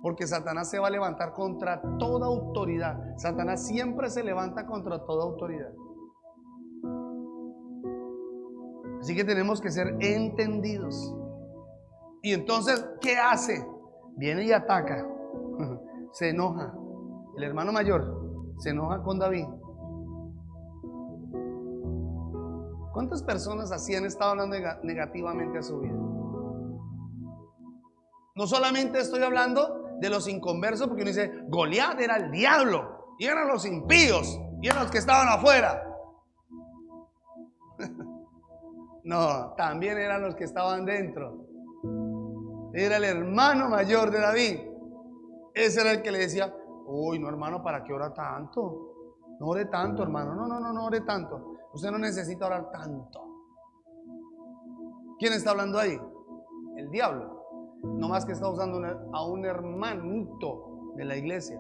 Porque Satanás se va a levantar contra toda autoridad. Satanás siempre se levanta contra toda autoridad. Así que tenemos que ser entendidos. Y entonces, ¿qué hace? Viene y ataca. Se enoja. El hermano mayor se enoja con David. ¿Cuántas personas así han estado hablando negativamente a su vida? No solamente estoy hablando de los inconversos, porque uno dice, Goliat era el diablo, y eran los impíos, y eran los que estaban afuera. No, también eran los que estaban dentro. Era el hermano mayor de David. Ese era el que le decía, uy, no hermano, ¿para qué ora tanto? No ore tanto, hermano. No ore tanto. Usted no necesita orar tanto. ¿Quién está hablando ahí? El diablo. No más que está usando a un hermanito de la iglesia.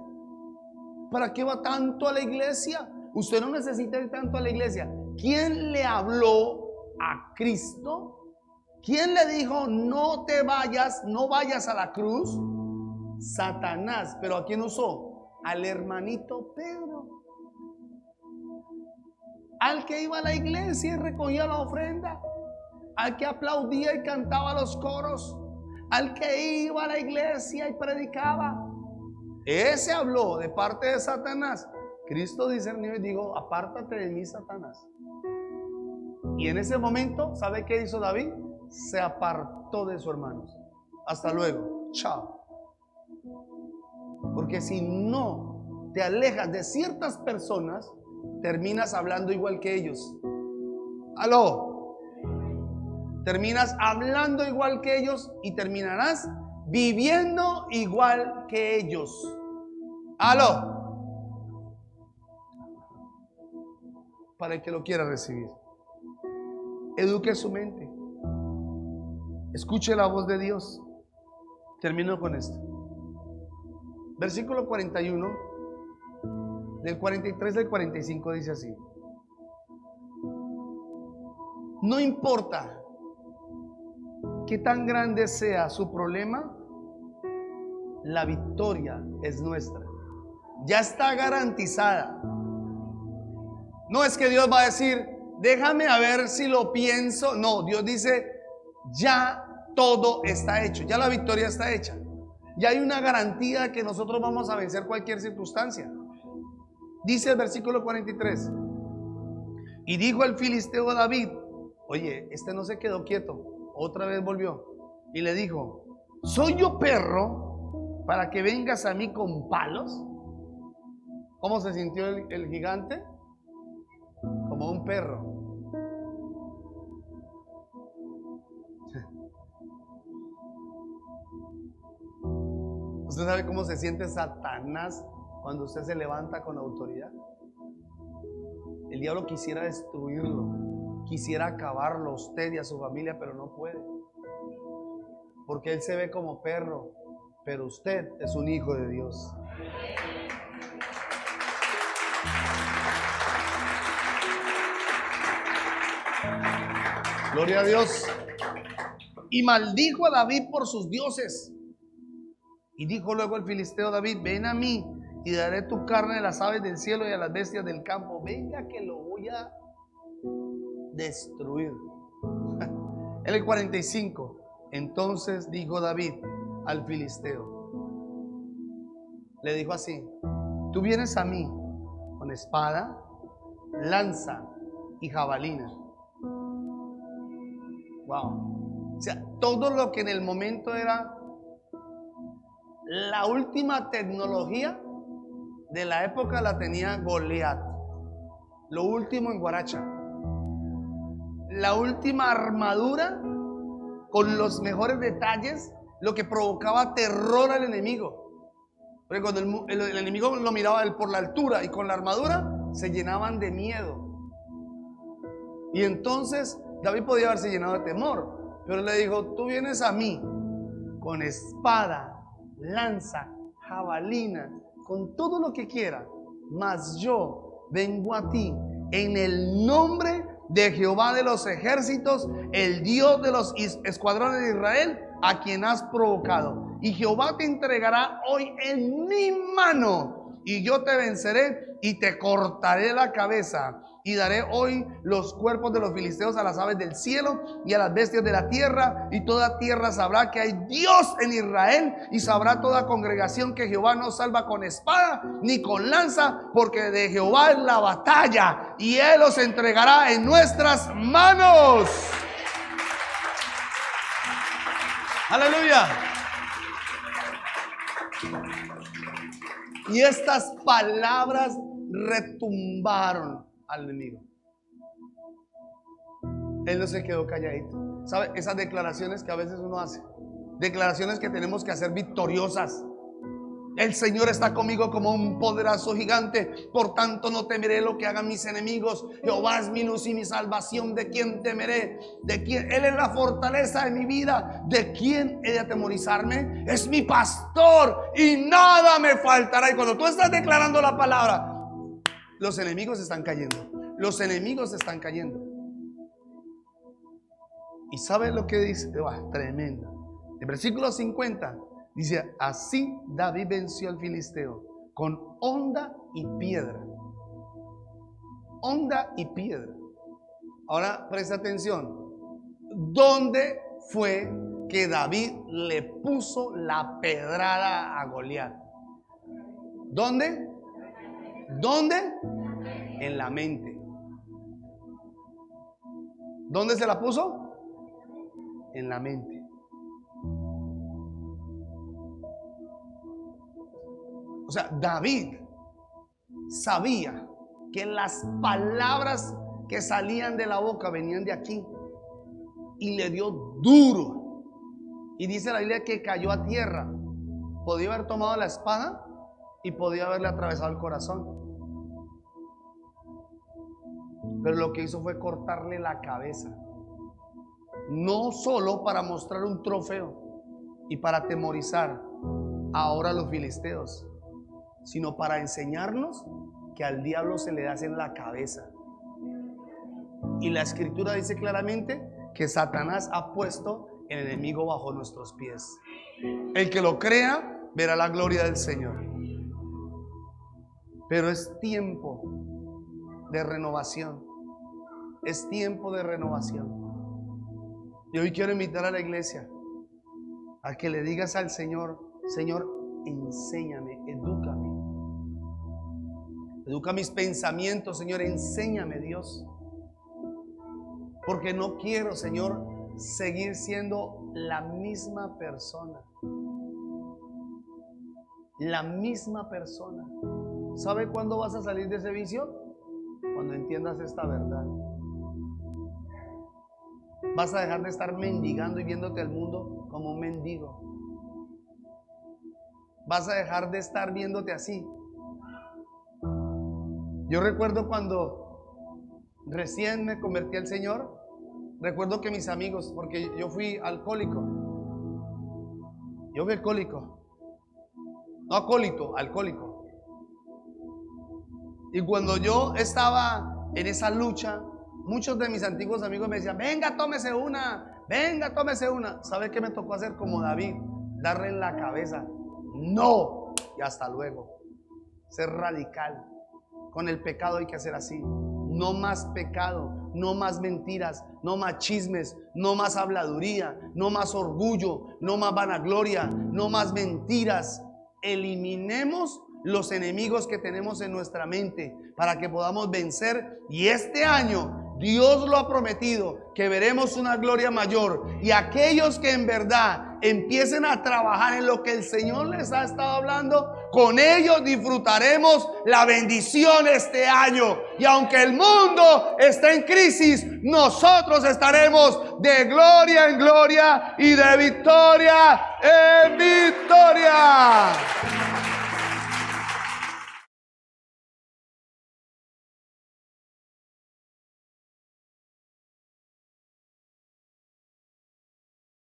¿Para qué va tanto a la iglesia? Usted no necesita ir tanto a la iglesia. ¿Quién le habló a Cristo? ¿Quién le dijo no te vayas, no vayas a la cruz? Satanás. ¿Pero a quién usó? Al hermanito Pedro. Al que iba a la iglesia y recogía la ofrenda. Al que aplaudía y cantaba los coros. Al que iba a la iglesia y predicaba. Ese habló de parte de Satanás. Cristo discernió y dijo, apártate de mí, Satanás. Y en ese momento, ¿sabe qué hizo David? Se apartó de sus hermanos. Hasta luego, chao. Porque si no te alejas de ciertas personas, terminas hablando igual que ellos. Aló. Terminas hablando igual que ellos y terminarás viviendo igual que ellos. Aló. Para el que lo quiera recibir. Eduque su mente. Escuche la voz de Dios. Termino con esto. Versículo 41, del 43 al 45 dice así: no importa qué tan grande sea su problema, la victoria es nuestra. Ya está garantizada. No es que Dios va a decir, déjame a ver si lo pienso. No, Dios dice, ya todo está hecho, ya la victoria está hecha. Ya hay una garantía de que nosotros vamos a vencer cualquier circunstancia. Dice el versículo 43: y dijo el filisteo a David, oye, este no se quedó quieto, otra vez volvió y le dijo, ¿soy yo perro para que vengas a mí con palos? ¿Cómo se sintió el gigante? Como un perro. ¿Usted sabe cómo se siente Satanás cuando usted se levanta con autoridad? El diablo quisiera destruirlo, quisiera acabarlo a usted y a su familia, pero no puede. Porque él se ve como perro, pero usted es un hijo de Dios. Gloria a Dios. Y maldijo a David por sus dioses. Y dijo luego el filisteo a David, ven a mí y daré tu carne a las aves del cielo y a las bestias del campo. Venga que lo voy a destruir. En el 45, entonces dijo David al filisteo, le dijo así, tú vienes a mí con espada, lanza y jabalina. Wow. O sea, todo lo que en el momento era la última tecnología de la época la tenía Goliat. Lo último en guaracha. La última armadura con los mejores detalles, lo que provocaba terror al enemigo. Porque cuando el enemigo lo miraba por la altura y con la armadura, se llenaban de miedo. Y entonces David podía haberse llenado de temor, pero le dijo, tú vienes a mí con espada, lanza, jabalina, con todo lo que quiera, mas yo vengo a ti en el nombre de Jehová de los ejércitos, el Dios de los escuadrones de Israel, a quien has provocado. Y Jehová te entregará hoy en mi mano, y yo te venceré y te cortaré la cabeza. Y daré hoy los cuerpos de los filisteos a las aves del cielo y a las bestias de la tierra, y toda tierra sabrá que hay Dios en Israel, y sabrá toda congregación que Jehová no salva con espada ni con lanza, porque de Jehová es la batalla, y Él los entregará en nuestras manos. Aleluya. Y estas palabras retumbaron al enemigo. Él no se quedó calladito. ¿Sabe? Esas declaraciones que a veces uno hace, declaraciones que tenemos que hacer victoriosas. El Señor está conmigo como un poderoso gigante, por tanto no temeré lo que hagan mis enemigos. Jehová es mi luz y mi salvación, ¿de quién temeré? ¿De quién? Él es la fortaleza de mi vida, ¿de quién he de atemorizarme? Es mi pastor y nada me faltará. Y cuando tú estás declarando la palabra, los enemigos están cayendo. Los enemigos están cayendo. ¿Y sabe lo que dice? Tremendo. El versículo 50 dice: así David venció al filisteo con honda y piedra. Honda y piedra. Ahora presta atención. ¿Dónde fue que David le puso la pedrada a Goliat? ¿Dónde? ¿Dónde? En la mente. ¿Dónde se la puso? En la mente. O sea, David sabía que las palabras que salían de la boca venían de aquí, y le dio duro. Y dice la Biblia que cayó a tierra. Podía haber tomado la espada y podía haberle atravesado el corazón, pero lo que hizo fue cortarle la cabeza. No solo para mostrar un trofeo y para atemorizar ahora a los filisteos, sino para enseñarnos que al diablo se le hace en la cabeza. Y la escritura dice claramente que Satanás ha puesto el enemigo bajo nuestros pies. El que lo crea verá la gloria del Señor. Pero es tiempo de renovación. Es tiempo de renovación. Y hoy quiero invitar a la iglesia a que le digas al Señor: Señor, enséñame, edúcame. Educa mis pensamientos, Señor, enséñame, Dios. Porque no quiero, Señor, seguir siendo la misma persona. La misma persona. ¿Sabe cuándo vas a salir de ese vicio? Cuando entiendas esta verdad. Vas a dejar de estar mendigando y viéndote al mundo como un mendigo. Vas a dejar de estar viéndote así. Yo recuerdo cuando recién me convertí al Señor, recuerdo que mis amigos, porque yo fui alcohólico. Yo fui alcohólico. No acólito, alcohólico. Y cuando yo estaba en esa lucha, muchos de mis antiguos amigos me decían: venga, tómese una, venga, tómese una. ¿Sabe qué me tocó hacer como David? Darle en la cabeza: no, y hasta luego. Ser radical. Con el pecado hay que hacer así. No más pecado, no más mentiras, no más chismes, no más habladuría, no más orgullo, no más vanagloria, no más mentiras. Eliminemos los enemigos que tenemos en nuestra mente para que podamos vencer. Y este año Dios lo ha prometido, que veremos una gloria mayor. Y aquellos que en verdad empiecen a trabajar en lo que el Señor les ha estado hablando, con ellos disfrutaremos la bendición este año. Y aunque el mundo está en crisis, nosotros estaremos de gloria en gloria y de victoria en victoria.